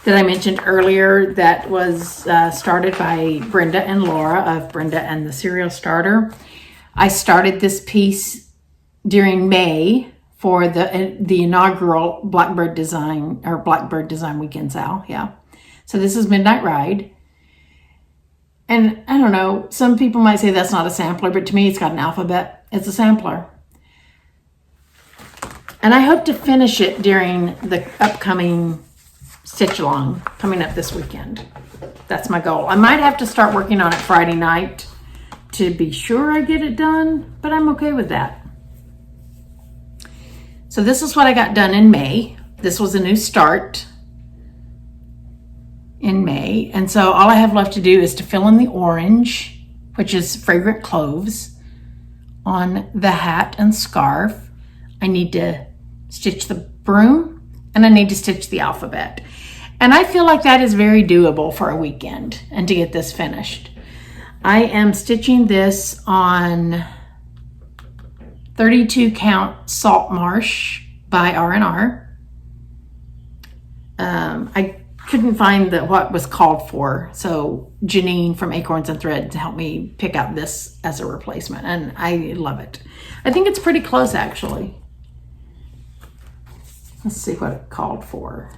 that I mentioned earlier, that was started by Brenda and Laura of Brenda and the Serial Starter. I started this piece during May for the inaugural Blackbird Design Weekend Sale. Yeah. So this is Midnight Ride. And I don't know, some people might say that's not a sampler, but to me it's got an alphabet. It's a sampler. And I hope to finish it during the upcoming stitch along coming up this weekend. That's my goal. I might have to start working on it Friday night to be sure I get it done, but I'm okay with that. So this is what I got done in May. This was a new start in May. And so all I have left to do is to fill in the orange, which is fragrant cloves, on the hat and scarf. I need to stitch the broom and I need to stitch the alphabet. And I feel like that is very doable for a weekend and to get this finished. I am stitching this on 32 count Salt Marsh by R&R. I couldn't find what was called for, so Janine from Acorns and Thread helped me pick out this as a replacement, and I love it. I think it's pretty close, actually. Let's see what it called for.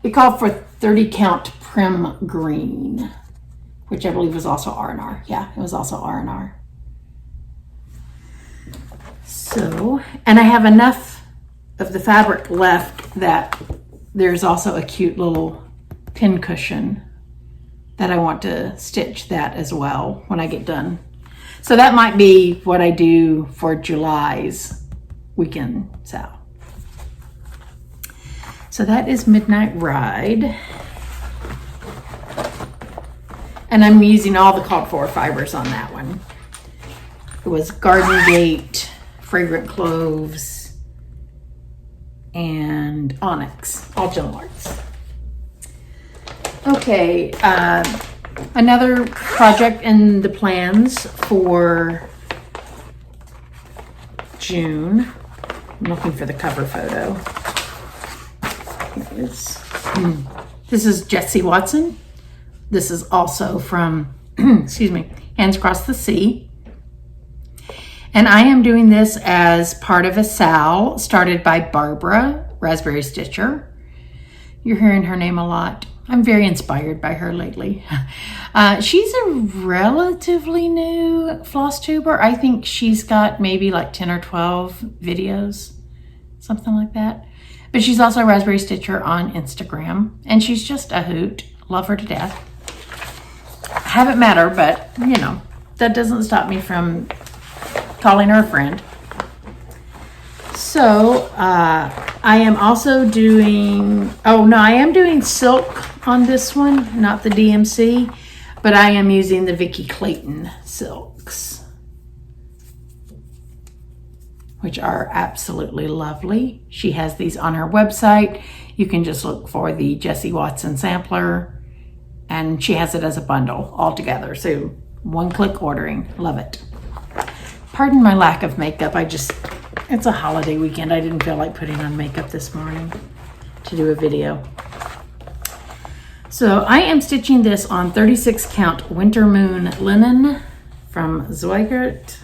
It called for 30 count Prim Green, which I believe was also R&R. Yeah, it was also R&R. So, and I have enough of the fabric left that there's also a cute little pin cushion that I want to stitch that as well when I get done. So that might be what I do for July's weekend sale. So that is Midnight Ride. And I'm using all the called for fibers on that one. It was Garden Gate, Fragrant Cloves, and Onyx, all gem arts. Okay, another project in the plans for June. I'm looking for the cover photo. Here it is. This is Jessie Watson. This is also from, excuse me, Hands Across the Sea. And I am doing this as part of a SAL started by Barbara, Raspberry Stitcher. You're hearing her name a lot. I'm very inspired by her lately. She's a relatively new FlossTuber. I think she's got maybe like 10 or 12 videos, something like that. But she's also a Raspberry Stitcher on Instagram. And she's just a hoot. Love her to death. I haven't met her, but you know, that doesn't stop me from calling her a friend. So I am also doing, I am doing silk on this one, not the DMC, but I am using the Vicki Clayton silks, which are absolutely lovely. She has these on her website. You can just look for the Jessie Watson sampler, and she has it as a bundle all together. So one-click ordering. Love it. Pardon my lack of makeup. It's a holiday weekend. I didn't feel like putting on makeup this morning to do a video. So I am stitching this on 36 count Winter Moon linen from Zweigart,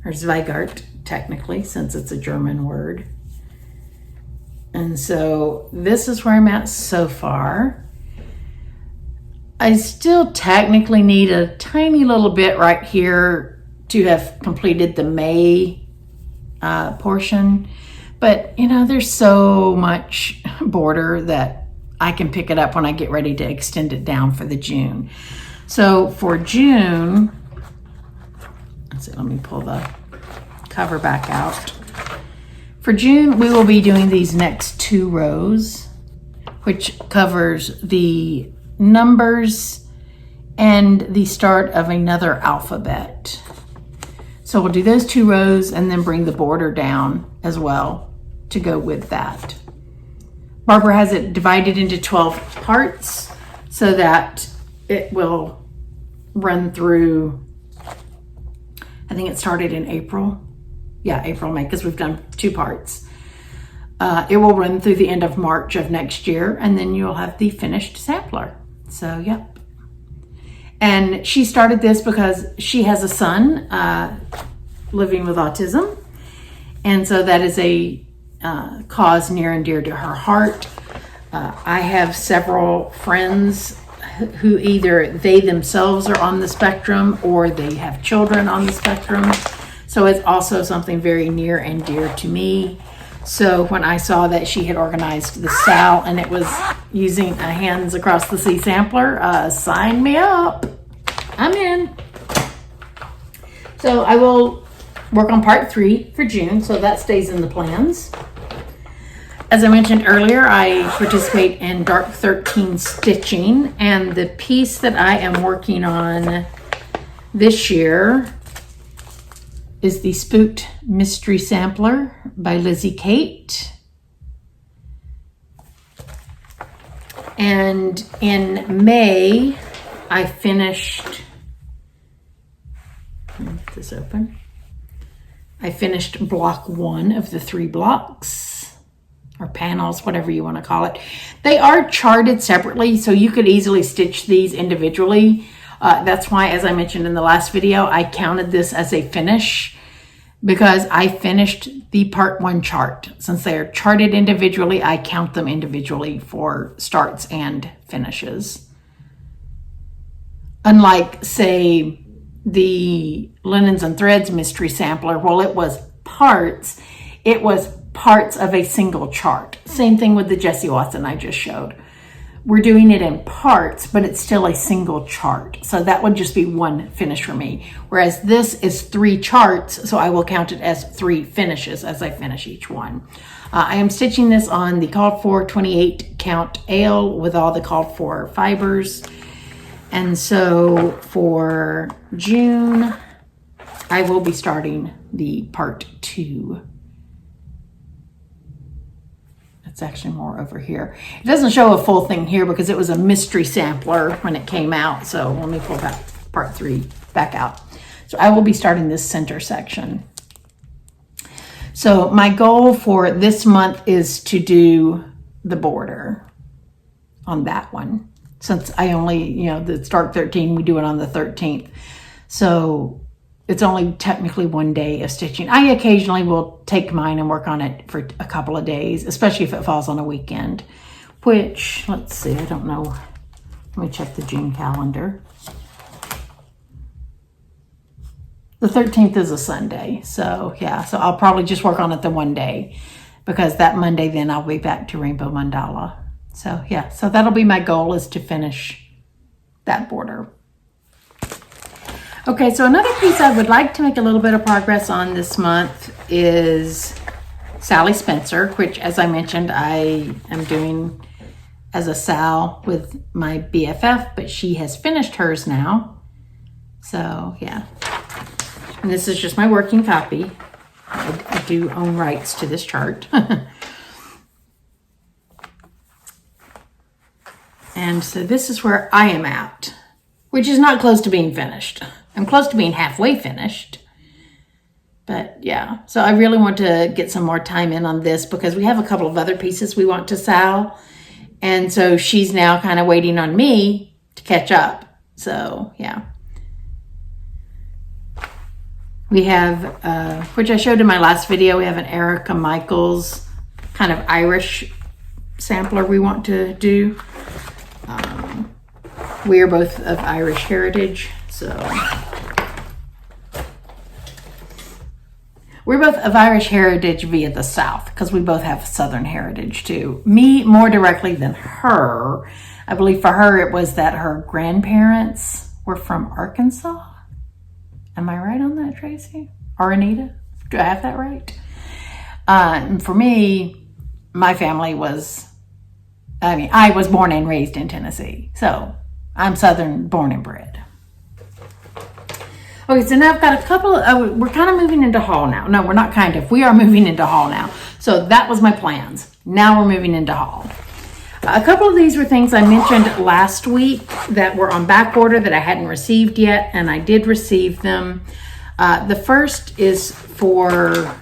or Zweigart technically, since it's a German word. And so this is where I'm at so far. I still technically need a tiny little bit right here to have completed the May portion, but you know, there's so much border that I can pick it up when I get ready to extend it down for the June. So for June, let's see, let me pull the cover back out. For June, we will be doing these next 2 rows, which covers the numbers and the start of another alphabet. So we'll do those 2 rows and then bring the border down as well to go with that. Barbara has it divided into 12 parts so that it will run through, I think it started in April. Yeah, April, May, because we've done 2 parts. It will run through the end of March of next year, and then you'll have the finished sampler. So, yep. And she started this because she has a son living with autism. And so that is a cause near and dear to her heart. I have several friends who either they themselves are on the spectrum or they have children on the spectrum. So it's also something very near and dear to me. So when I saw that she had organized the SAL and it was using a Hands Across the Sea sampler, sign me up. I'm in. So I will work on part 3 for June, so that stays in the plans. As I mentioned earlier, I participate in Dark 13 stitching, and the piece that I am working on this year is the Spooked Mystery Sampler by Lizzie Kate. And in May, I finished, let me get this open. I finished block 1 of the 3 blocks, or panels, whatever you want to call it. They are charted separately, so you could easily stitch these individually. That's why, as I mentioned in the last video, I counted this as a finish because I finished the part 1 chart. Since they are charted individually, I count them individually for starts and finishes. Unlike, say, the Linens and Threads Mystery Sampler, well, it was parts of a single chart. Same thing with the Jessie Watson I just showed. We're doing it in parts, but it's still a single chart. So that would just be 1 finish for me. Whereas this is 3 charts, so I will count it as 3 finishes as I finish each one. I am stitching this on the called for 28 count ale with all the called for fibers. And so for June, I will be starting the part 2. It's actually more over here. It doesn't show a full thing here because it was a mystery sampler when it came out. So let me pull that part 3 back out. So I will be starting this center section. So my goal for this month is to do the border on that one. Since I only, the start 13, we do it on the 13th. So it's only technically 1 day of stitching. I occasionally will take mine and work on it for a couple of days, especially if it falls on a weekend, which, let's see, I don't know. Let me check the June calendar. The 13th is a Sunday. So yeah, so I'll probably just work on it the 1 day because that Monday, then I'll be back to Rainbow Mandala. So yeah, so that'll be my goal, is to finish that border. Okay, so another piece I would like to make a little bit of progress on this month is Sally Spencer, which, as I mentioned, I am doing as a Sal with my BFF, but she has finished hers now. So yeah, and this is just my working copy. I do own rights to this chart. And so this is where I am at, which is not close to being finished. I'm close to being halfway finished. But yeah, so I really want to get some more time in on this because we have a couple of other pieces we want to Sal. And so she's now kind of waiting on me to catch up. So yeah. We have, which I showed in my last video, we have an Erica Michaels kind of Irish sampler we want to do. We are both of Irish heritage, so we're both of Irish heritage via the South because we both have Southern heritage too. Me more directly than her. I believe for her it was that her grandparents were from Arkansas. Am I right on that, Tracy? Or Anita? Do I have that right? And for me, my family was, I was born and raised in Tennessee. So I'm Southern born and bred. Okay, so now I've got a couple of, we're kind of moving into haul now. No, we're not kind of. We are moving into haul now. So that was my plans. Now we're moving into haul. A couple of these were things I mentioned last week that were on back order that I hadn't received yet, and I did receive them. The first is for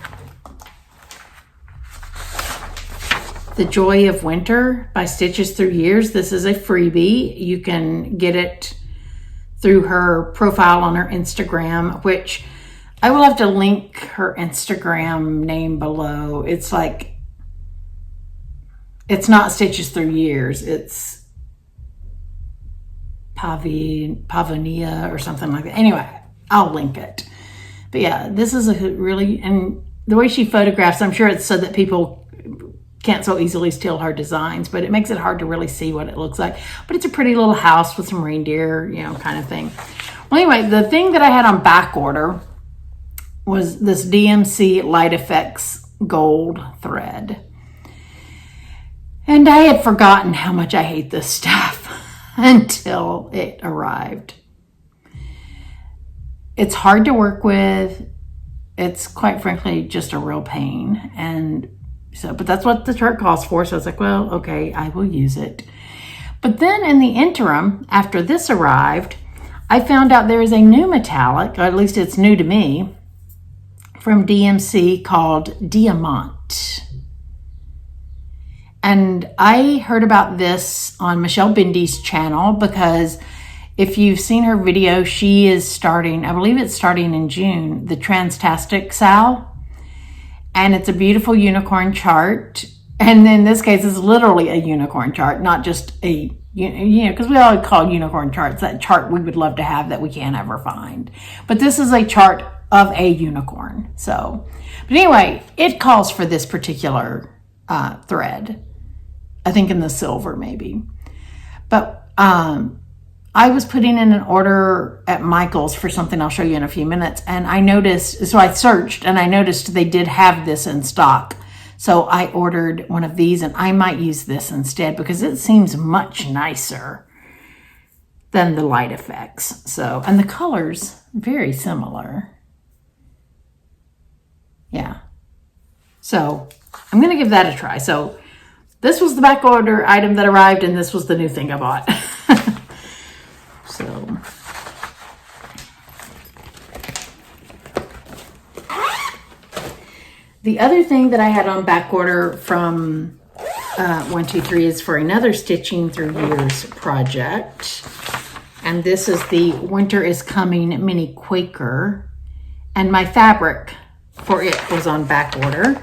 The Joy of Winter by Stitches Through Years. This is a freebie. You can get it through her profile on her Instagram, which I will have to link her Instagram name below. It's like, it's not Stitches Through Years. It's Pavonia or something like that. Anyway, I'll link it. But yeah, this is a really, and the way she photographs, I'm sure it's so that people can't so easily steal her designs, but it makes it hard to really see what it looks like. But it's a pretty little house with some reindeer, kind of thing. Well, anyway, the thing that I had on back order was this DMC Light Effects gold thread. And I had forgotten how much I hate this stuff until it arrived. It's hard to work with. It's quite frankly just a real pain. And so, but that's what the chart calls for. So I was like, well, okay, I will use it. But then in the interim, after this arrived, I found out there is a new metallic, or at least it's new to me, from DMC called Diamant. And I heard about this on Michelle Bindy's channel because if you've seen her video, she is starting, I believe it's starting in June, the Transtastic Sal. And it's a beautiful unicorn chart. And in this case, it's literally a unicorn chart, not just a, because we all call unicorn charts that chart we would love to have that we can't ever find. But this is a chart of a unicorn. So, but anyway, it calls for this particular thread. I think in the silver maybe. But I was putting in an order at Michael's for something I'll show you in a few minutes. And I noticed, so I searched and I noticed they did have this in stock. So I ordered one of these and I might use this instead because it seems much nicer than the Light Effects. So, and the colors, very similar. Yeah. So I'm going to give that a try. So this was the back order item that arrived and this was the new thing I bought. So the other thing that I had on back order from 123 is for another Stitching Through Years project. And this is the Winter is Coming Mini Quaker. And my fabric for it was on back order.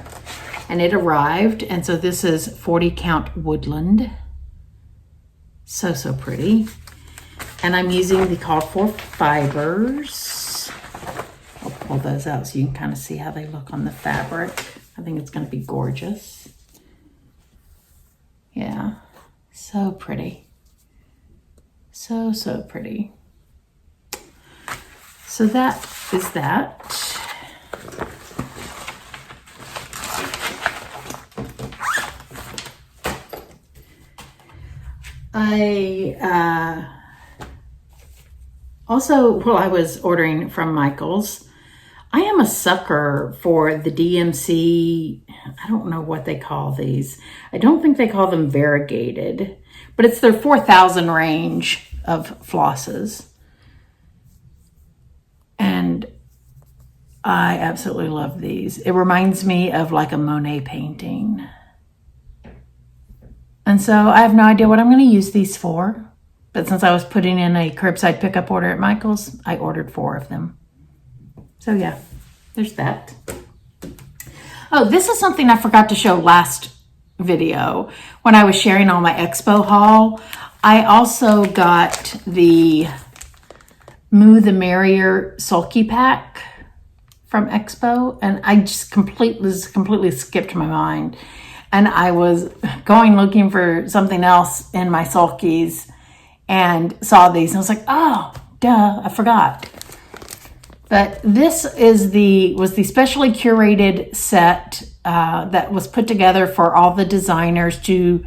And it arrived. And so this is 40 count woodland. So, so pretty. And I'm using the called for fibers. I'll pull those out so you can kind of see how they look on the fabric. I think it's going to be gorgeous. Yeah, so pretty. So, so pretty. So that is that. I also, while I was ordering from Michael's, I am a sucker for the DMC, I don't know what they call these. I don't think they call them variegated, but it's their 4,000 range of flosses. And I absolutely love these. It reminds me of like a Monet painting. And so I have no idea what I'm going to use these for. But since I was putting in a curbside pickup order at Michael's, I ordered 4 of them. So yeah, there's that. Oh, this is something I forgot to show last video when I was sharing all my expo haul. I also got the Moo the Merrier Sulky Pack from Expo, and I just completely skipped my mind. And I was going looking for something else in my sulkies and saw these. And I was like, oh, duh, I forgot. But this is was the specially curated set that was put together for all the designers to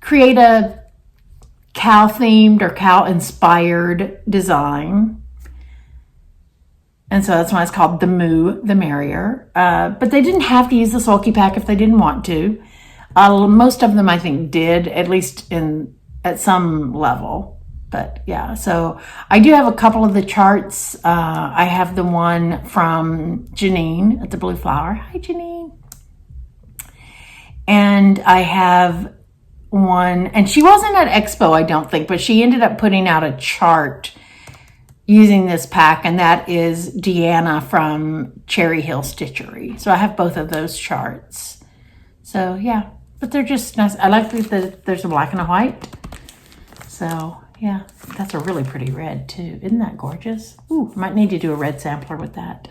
create a cow-themed or cow-inspired design. And so that's why it's called the Moo the Merrier. But they didn't have to use the sulky pack if they didn't want to. Most of them, I think, did, at least at some level. But yeah, so I do have a couple of the charts. I have the one from Janine at the Blue Flower. Hi, Janine. And I have one, and she wasn't at Expo, I don't think, but she ended up putting out a chart using this pack, and that is Deanna from Cherry Hill Stitchery. So I have both of those charts. So yeah, but they're just nice. I like that there's a black and a white. So yeah, that's a really pretty red too. Isn't that gorgeous? Ooh, might need to do a red sampler with that.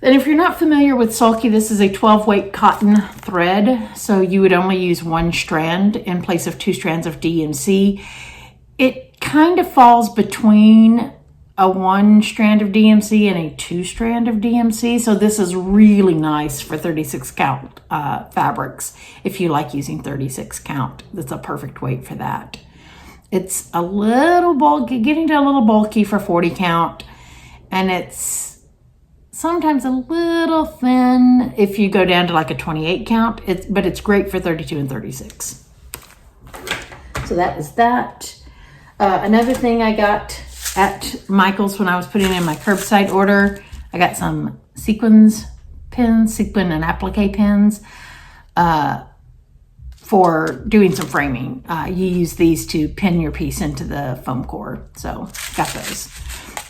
And if you're not familiar with sulky, this is a 12 weight cotton thread. So you would only use 1 strand in place of 2 strands of DMC. It kind of falls between a 1 strand of DMC and a 2 strand of DMC. So this is really nice for 36 count fabrics. If you like using 36 count, that's a perfect weight for that. It's a little bulky, getting to a little bulky for 40 count. And it's sometimes a little thin if you go down to like a 28 count. But it's great for 32 and 36. So that is that. Another thing I got at Michael's when I was putting in my curbside order, I got some sequin and applique pins for doing some framing. You use these to pin your piece into the foam core. So got those.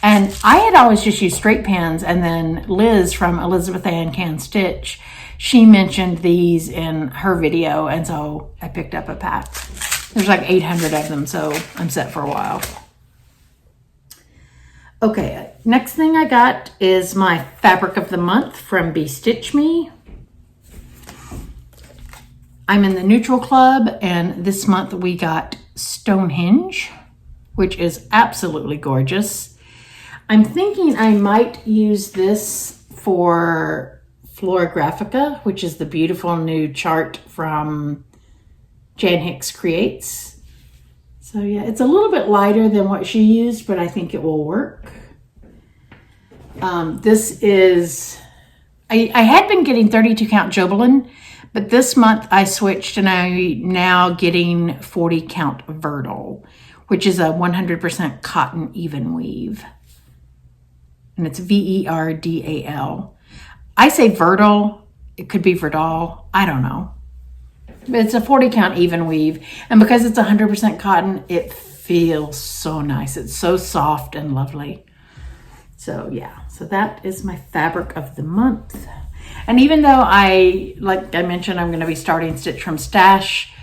And I had always just used straight pins, and then Liz from Elizabeth Ann Can Stitch, she mentioned these in her video, and so I picked up a pack. There's like 800 of them, so I'm set for a while. Okay, next thing I got is my fabric of the month from Be Stitch Me. I'm in the neutral club, and this month we got Stonehenge, which is absolutely gorgeous. I'm thinking I might use this for Flora Graphica, which is the beautiful new chart from Jan Hicks Creates. So yeah, it's a little bit lighter than what she used, but I think it will work. This is, I had been getting 32 count Jobelin, but this month I switched and I'm now getting 40 count Verdal, which is a 100% cotton even weave. And it's Verdal. I say Verdal, it could be Verdal, I don't know. But it's a 40 count even weave. And because it's 100% cotton, it feels so nice. It's so soft and lovely. So yeah, so that is my fabric of the month. And even though like I mentioned, I'm going to be starting Stitch from Stash,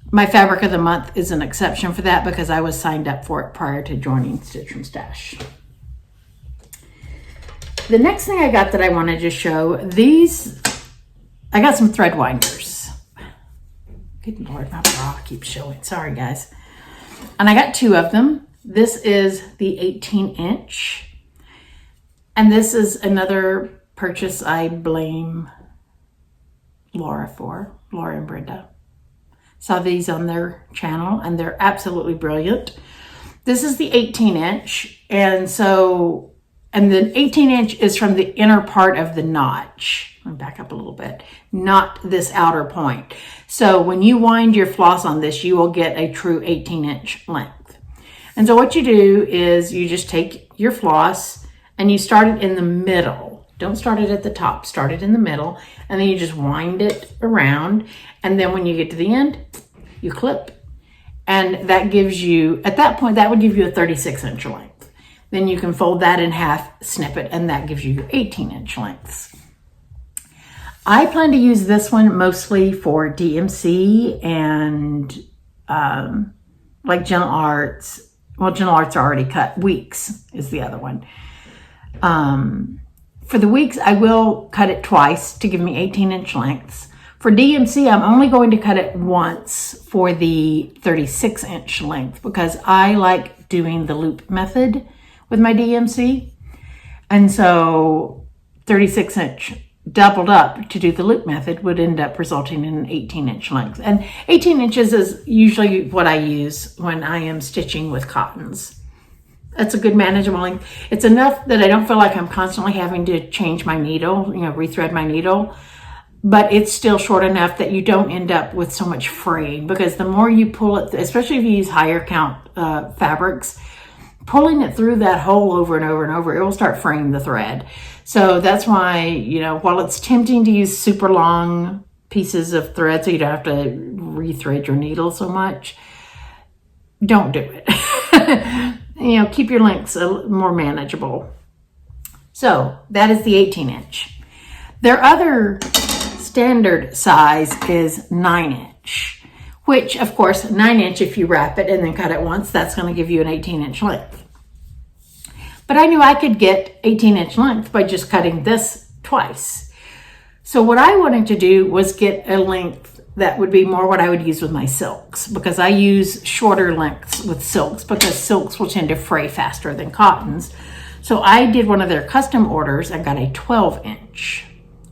my fabric of the month is an exception for that because I was signed up for it prior to joining Stitch from Stash. The next thing I got that I wanted to show, I got some thread winders. Good Lord, my bra keeps showing. Sorry, guys. And I got 2 of them. This is the 18-inch. And this is another purchase I blame Laura and Brenda. Saw these on their channel, and they're absolutely brilliant. This is the 18-inch. And the 18-inch is from the inner part of the notch. Let me back up a little bit. Not this outer point. So when you wind your floss on this, you will get a true 18-inch length. And so what you do is you just take your floss and you start it in the middle. Don't start it at the top. Start it in the middle. And then you just wind it around. And then when you get to the end, you clip. And that gives you, at that point, that would give you a 36-inch length. Then you can fold that in half, snip it, and that gives you your 18-inch lengths. I plan to use this one mostly for DMC and like Gentle Arts. Well, Gentle Arts are already cut. Weeks is the other one. For the Weeks, I will cut it twice to give me 18-inch lengths. For DMC, I'm only going to cut it once for the 36-inch length because I like doing the loop method with my DMC. And so 36-inch doubled up to do the loop method would end up resulting in an 18-inch length. And 18 inches is usually what I use when I am stitching with cottons. That's a good manageable length. It's enough that I don't feel like I'm constantly having to change my needle, rethread my needle. But it's still short enough that you don't end up with so much fraying, because the more you pull it, especially if you use higher count fabrics, pulling it through that hole over and over and over, it will start fraying the thread. So that's why, while it's tempting to use super long pieces of thread so you don't have to rethread your needle so much, don't do it. Keep your lengths more manageable. So that is the 18-inch. Their other standard size is 9-inch, which of course 9-inch, if you wrap it and then cut it once, that's going to give you an 18-inch length. But I knew I could get 18-inch length by just cutting this twice. So what I wanted to do was get a length that would be more what I would use with my silks, because I use shorter lengths with silks because silks will tend to fray faster than cottons. So I did one of their custom orders and got a 12-inch,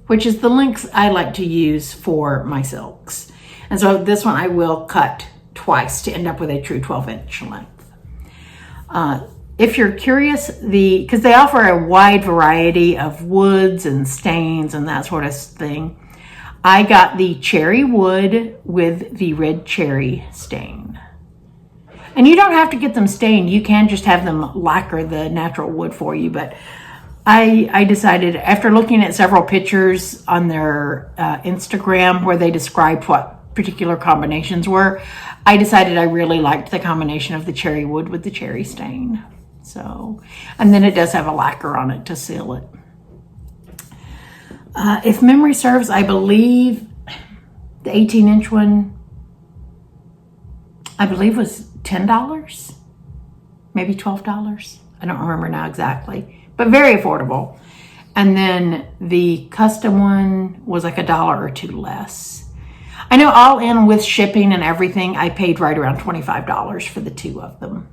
which is the length I like to use for my silks. And so this one I will cut twice to end up with a true 12-inch length. If you're curious, because they offer a wide variety of woods and stains and that sort of thing, I got the cherry wood with the red cherry stain. And you don't have to get them stained. You can just have them lacquer the natural wood for you. But I decided, after looking at several pictures on their Instagram where they described what particular combinations were, I decided I really liked the combination of the cherry wood with the cherry stain. So, and then it does have a lacquer on it to seal it. If memory serves, I believe the 18-inch one, I believe was $10, maybe $12. I don't remember now exactly, but very affordable. And then the custom one was like $1 or $2 less. I know all in with shipping and everything, I paid right around $25 for the two of them.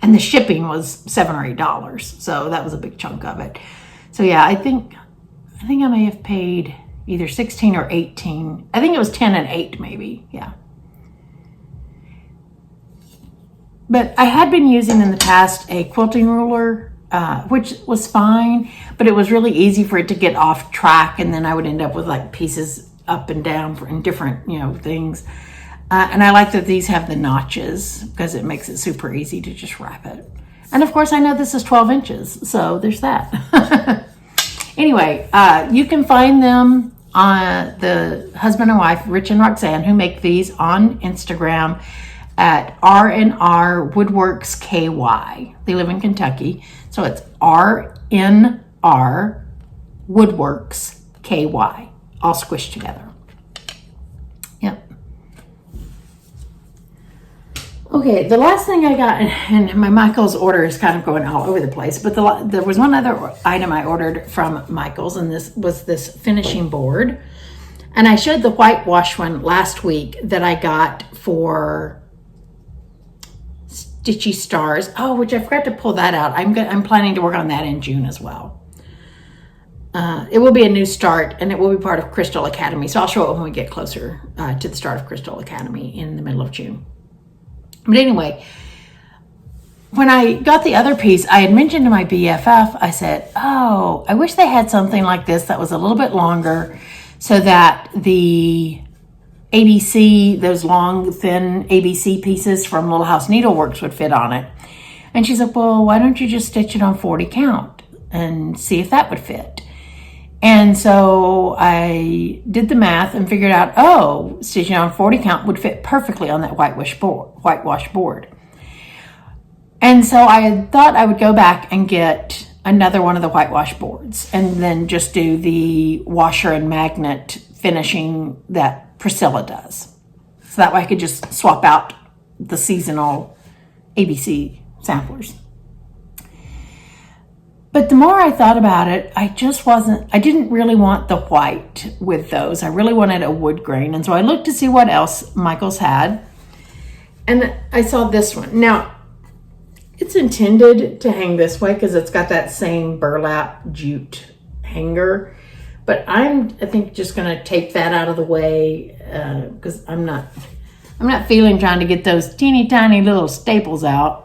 And the shipping was $7 or $8, so that was a big chunk of it. So yeah, I think I may have paid either 16 or 18. I think it was 10 and 8 maybe, yeah. But I had been using in the past a quilting ruler, which was fine, but it was really easy for it to get off track, and then I would end up with like pieces up and down in different, things. And I like that these have the notches because it makes it super easy to just wrap it. And of course, I know this is 12 inches, so there's that. Anyway, you can find them on the husband and wife, Rich and Roxanne, who make these on Instagram at R&R Woodworks KY. They live in Kentucky, so it's R&R Woodworks KY, all squished together. Yep. Okay, the last thing I got, and my Michaels order is kind of going all over the place, but there was one other item I ordered from Michaels, and this was this finishing board. And I showed the whitewash one last week that I got for Stitchy Stars. Oh, which I forgot to pull that out. I'm planning to work on that in June as well. It will be a new start, and it will be part of Crystal Academy. So I'll show it when we get closer to the start of Crystal Academy in the middle of June. But anyway, when I got the other piece, I had mentioned to my BFF, I said, oh, I wish they had something like this that was a little bit longer so that the ABC, those long, thin ABC pieces from Little House Needleworks would fit on it. And she said, well, why don't you just stitch it on 40 count and see if that would fit? And so I did the math and figured out, oh, stitching on 40 count would fit perfectly on that whitewash board. And so I thought I would go back and get another one of the whitewash boards and then just do the washer and magnet finishing that Priscilla does. So that way I could just swap out the seasonal ABC samplers. But the more I thought about it, I didn't really want the white with those. I really wanted a wood grain. And so I looked to see what else Michaels had. And I saw this one. Now, it's intended to hang this way because it's got that same burlap jute hanger. But I think just going to take that out of the way because I'm not feeling trying to get those teeny tiny little staples out.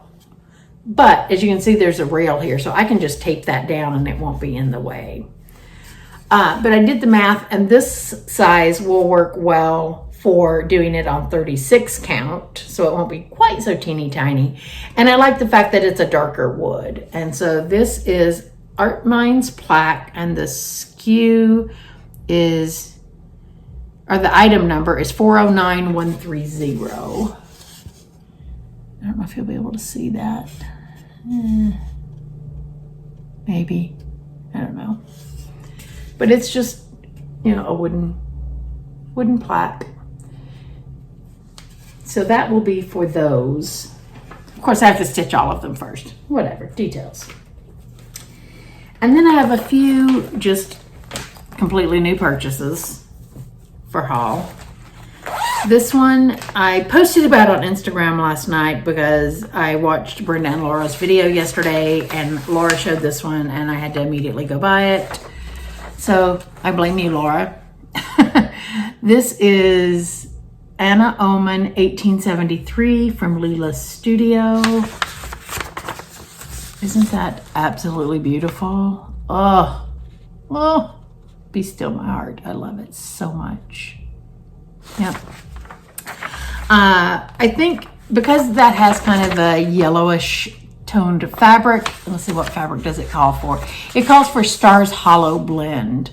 But as you can see, there's a rail here, so I can just tape that down and it won't be in the way. But I did the math, and this size will work well for doing it on 36 count, so it won't be quite so teeny tiny. And I like the fact that it's a darker wood. And so this is Art Minds Plaque, and the SKU is, or the item number is 409130. I don't know if you'll be able to see that. Maybe. I don't know. But it's just, a wooden plaque. So that will be for those. Of course, I have to stitch all of them first. Whatever, details. And then I have a few just completely new purchases. for haul. This one I posted about on Instagram last night because I watched Brenda and Laura's video yesterday, and Laura showed this one and I had to immediately go buy it. So I blame you, Laura. This is Anna Oman 1873 from Lila's studio. Isn't that absolutely beautiful? Oh, be still my heart. I love it so much. Yep. I think because that has kind of a yellowish toned fabric, let's see, what fabric does it call for? It calls for Stars Hollow Blend.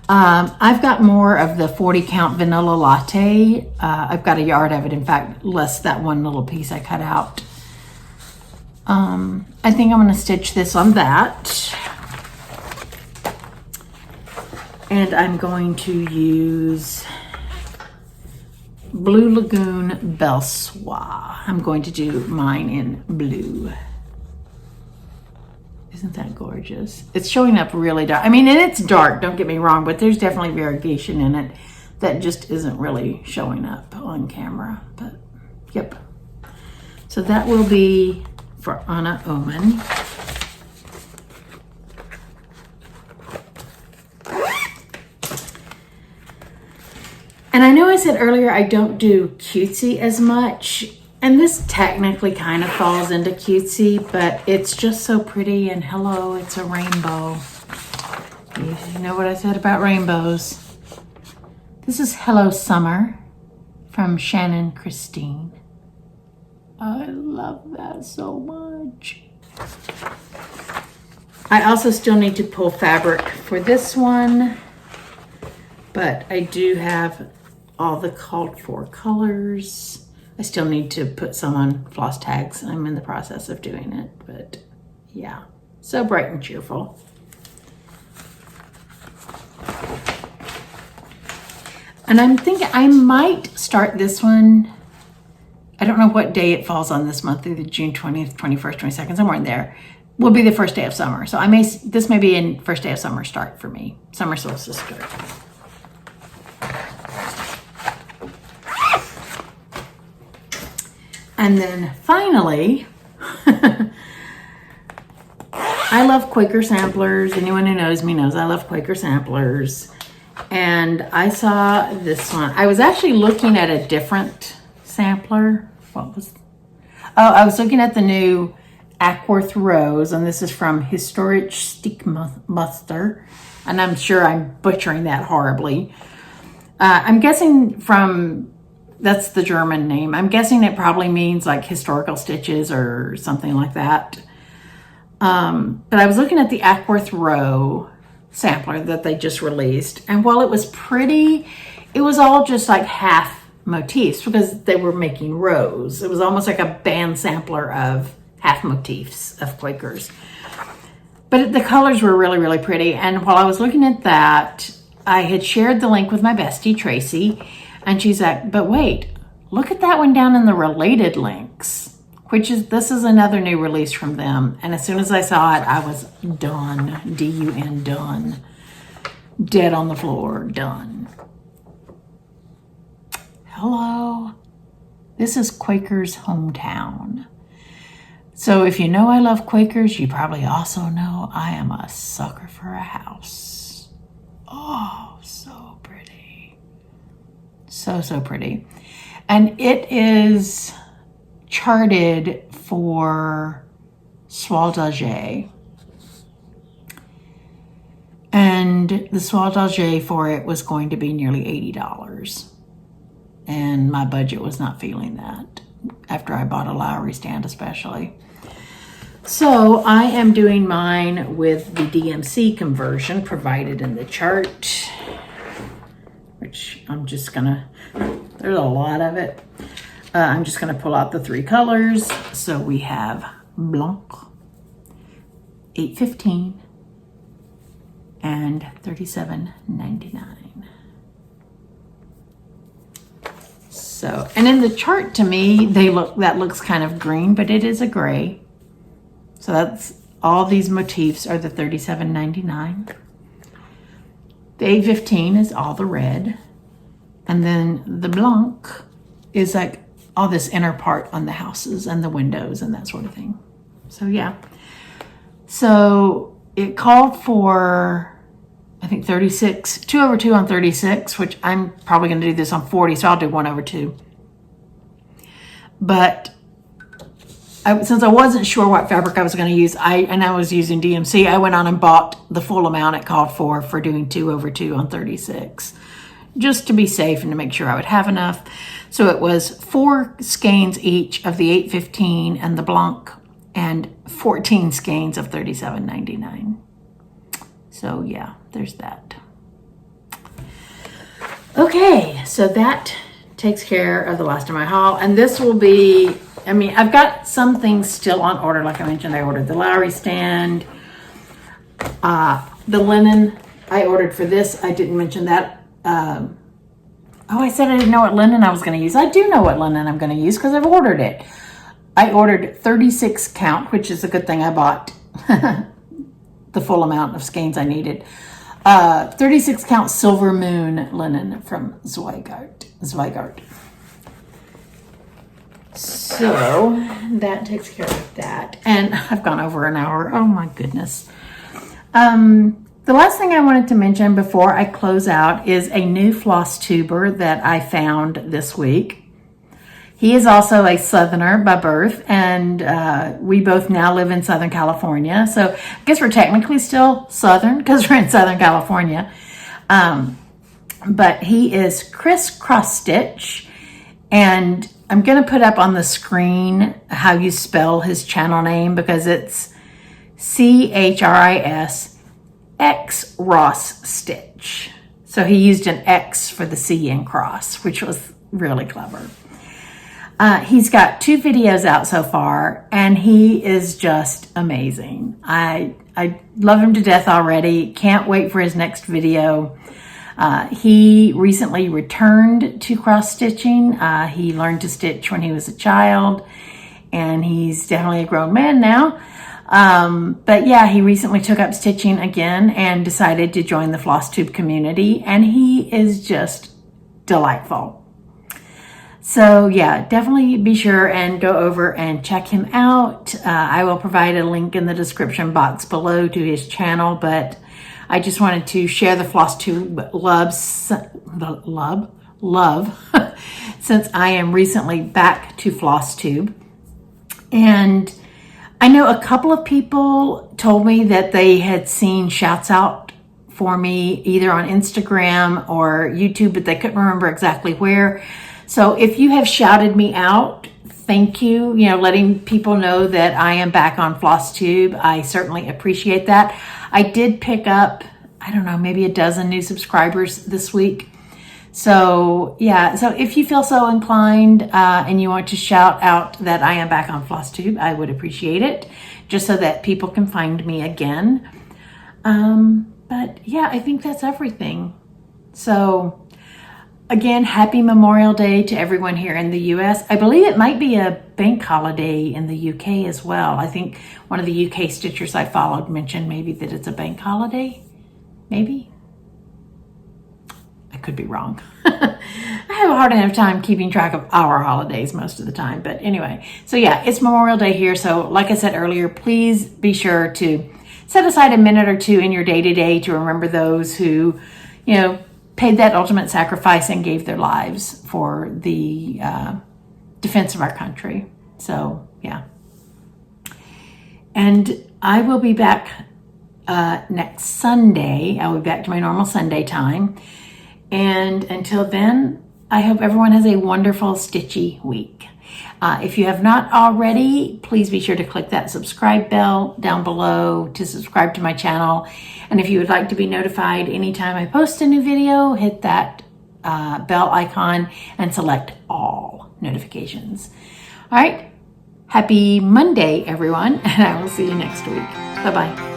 I've got more of the 40 count vanilla latte. I've got a yard of it, in fact, less that one little piece I cut out. I think I'm going to stitch this on that. And I'm going to use Blue Lagoon Belle Soie. I'm going to do mine in blue. Isn't that gorgeous? It's showing up really dark. I mean, and it's dark, don't get me wrong, but there's definitely variegation in it that just isn't really showing up on camera. But, yep. So that will be for Anna Oman. And I know I said earlier I don't do cutesy as much, and this technically kind of falls into cutesy, but it's just so pretty, and hello, it's a rainbow. You know what I said about rainbows. This is Hello Summer from Shannon Christine. I love that so much. I also still need to pull fabric for this one, but I do have all the called for colors. I still need to put some on floss tags. I'm in the process of doing it, but yeah, so bright and cheerful. And I'm thinking I might start this one. I don't know what day it falls on this month, either June 20th, 21st, 22nd, somewhere in there. Will be the first day of summer. So this may be a first day of summer start for me. Summer solstice start. And then finally, I love Quaker samplers. Anyone who knows me knows I love Quaker samplers. And I saw this one. I was actually looking at a different sampler. I was looking at the new Ackworth Rose, and this is from Historic Stickmuster. And I'm sure I'm butchering that horribly. I'm guessing that's the German name. I'm guessing it probably means like historical stitches or something like that. But I was looking at the Ackworth Row sampler that they just released. And while it was pretty, it was all just like half motifs because they were making rows. It was almost like a band sampler of half motifs of Quakers. But the colors were really, really pretty. And while I was looking at that, I had shared the link with my bestie, Tracy. And she's like, but wait, look at that one down in the related links, this is another new release from them. And as soon as I saw it, I was done, D-U-N, done. Dead on the floor, done. Hello. This is Quaker's Hometown. So if you know I love Quakers, you probably also know I am a sucker for a house. Oh, so pretty. So pretty. And it is charted for Soie d'Alger. And the Soie d'Alger for it was going to be nearly $80. And my budget was not feeling that after I bought a Lowry stand especially. So I am doing mine with the DMC conversion provided in the chart, which I'm just gonna, there's a lot of it. I'm just gonna pull out the 3 colors. So we have Blanc, 8.15, and $37.99. So, and in the chart to me, that looks kind of green, but it is a gray. So that's all these motifs are the $37.99. The 8.15 is all the red. And then the blanc is like all this inner part on the houses and the windows and that sort of thing. So yeah. So it called for, I think 36, 2/2 on 36, which I'm probably going to do this on 40, so I'll do 1/2. But since I wasn't sure what fabric I was going to use, and I was using DMC, I went on and bought the full amount it called for doing 2/2 on 36, just to be safe and to make sure I would have enough. So it was 4 skeins each of the 815 and the blanc, and 14 skeins of $37.99. So yeah, there's that. Okay, so that takes care of the last of my haul, and this will be, I mean, I've got some things still on order. Like I mentioned, I ordered the Lowry stand, the linen I ordered for this. I didn't mention that. Oh, I said I didn't know what linen I was going to use. I do know what linen I'm going to use because I've ordered it. I ordered 36 count, which is a good thing I bought the full amount of skeins I needed. 36 count Silver Moon linen from Zweigart. So that takes care of that. And I've gone over an hour. Oh my goodness. The last thing I wanted to mention before I close out is a new FlossTuber that I found this week. He is also a Southerner by birth, and we both now live in Southern California. So I guess we're technically still Southern because we're in Southern California. But he is Chris Cross Stitch, and I'm going to put up on the screen how you spell his channel name because it's CHRIS X Ross Stitch. So he used an X for the C in cross, which was really clever. He's got 2 videos out so far, and he is just amazing. I love him to death already. Can't wait for his next video. He recently returned to cross stitching. He learned to stitch when he was a child, and he's definitely a grown man now. But yeah, he recently took up stitching again and decided to join the FlossTube community, and he is just delightful. So yeah, definitely be sure and go over and check him out. I will provide a link in the description box below to his channel, but I just wanted to share the FlossTube love since I am recently back to FlossTube. And I know a couple of people told me that they had seen shouts out for me either on Instagram or YouTube, but they couldn't remember exactly where. So if you have shouted me out, thank you. You know, letting people know that I am back on FlossTube. I certainly appreciate that. I did pick up, I don't know, maybe a dozen new subscribers this week. So yeah, so if you feel so inclined and you want to shout out that I am back on FlossTube, I would appreciate it, just so that people can find me again. But yeah, I think that's everything. So again, happy Memorial Day to everyone here in the U.S. I believe it might be a bank holiday in the U.K. as well. I think one of the U.K. stitchers I followed mentioned maybe that it's a bank holiday. Maybe. I could be wrong. I have a hard enough time keeping track of our holidays most of the time. But anyway, so yeah, it's Memorial Day here. So like I said earlier, please be sure to set aside a minute or two in your day-to-day to remember those who, you know, paid that ultimate sacrifice and gave their lives for the defense of our country. So yeah. And I will be back next Sunday. I will be back to my normal Sunday time. And until then, I hope everyone has a wonderful stitchy week. If you have not already, please be sure to click that subscribe bell down below to subscribe to my channel. And if you would like to be notified anytime I post a new video, hit that bell icon and select all notifications. All right. Happy Monday, everyone. And I will see you next week. Bye-bye.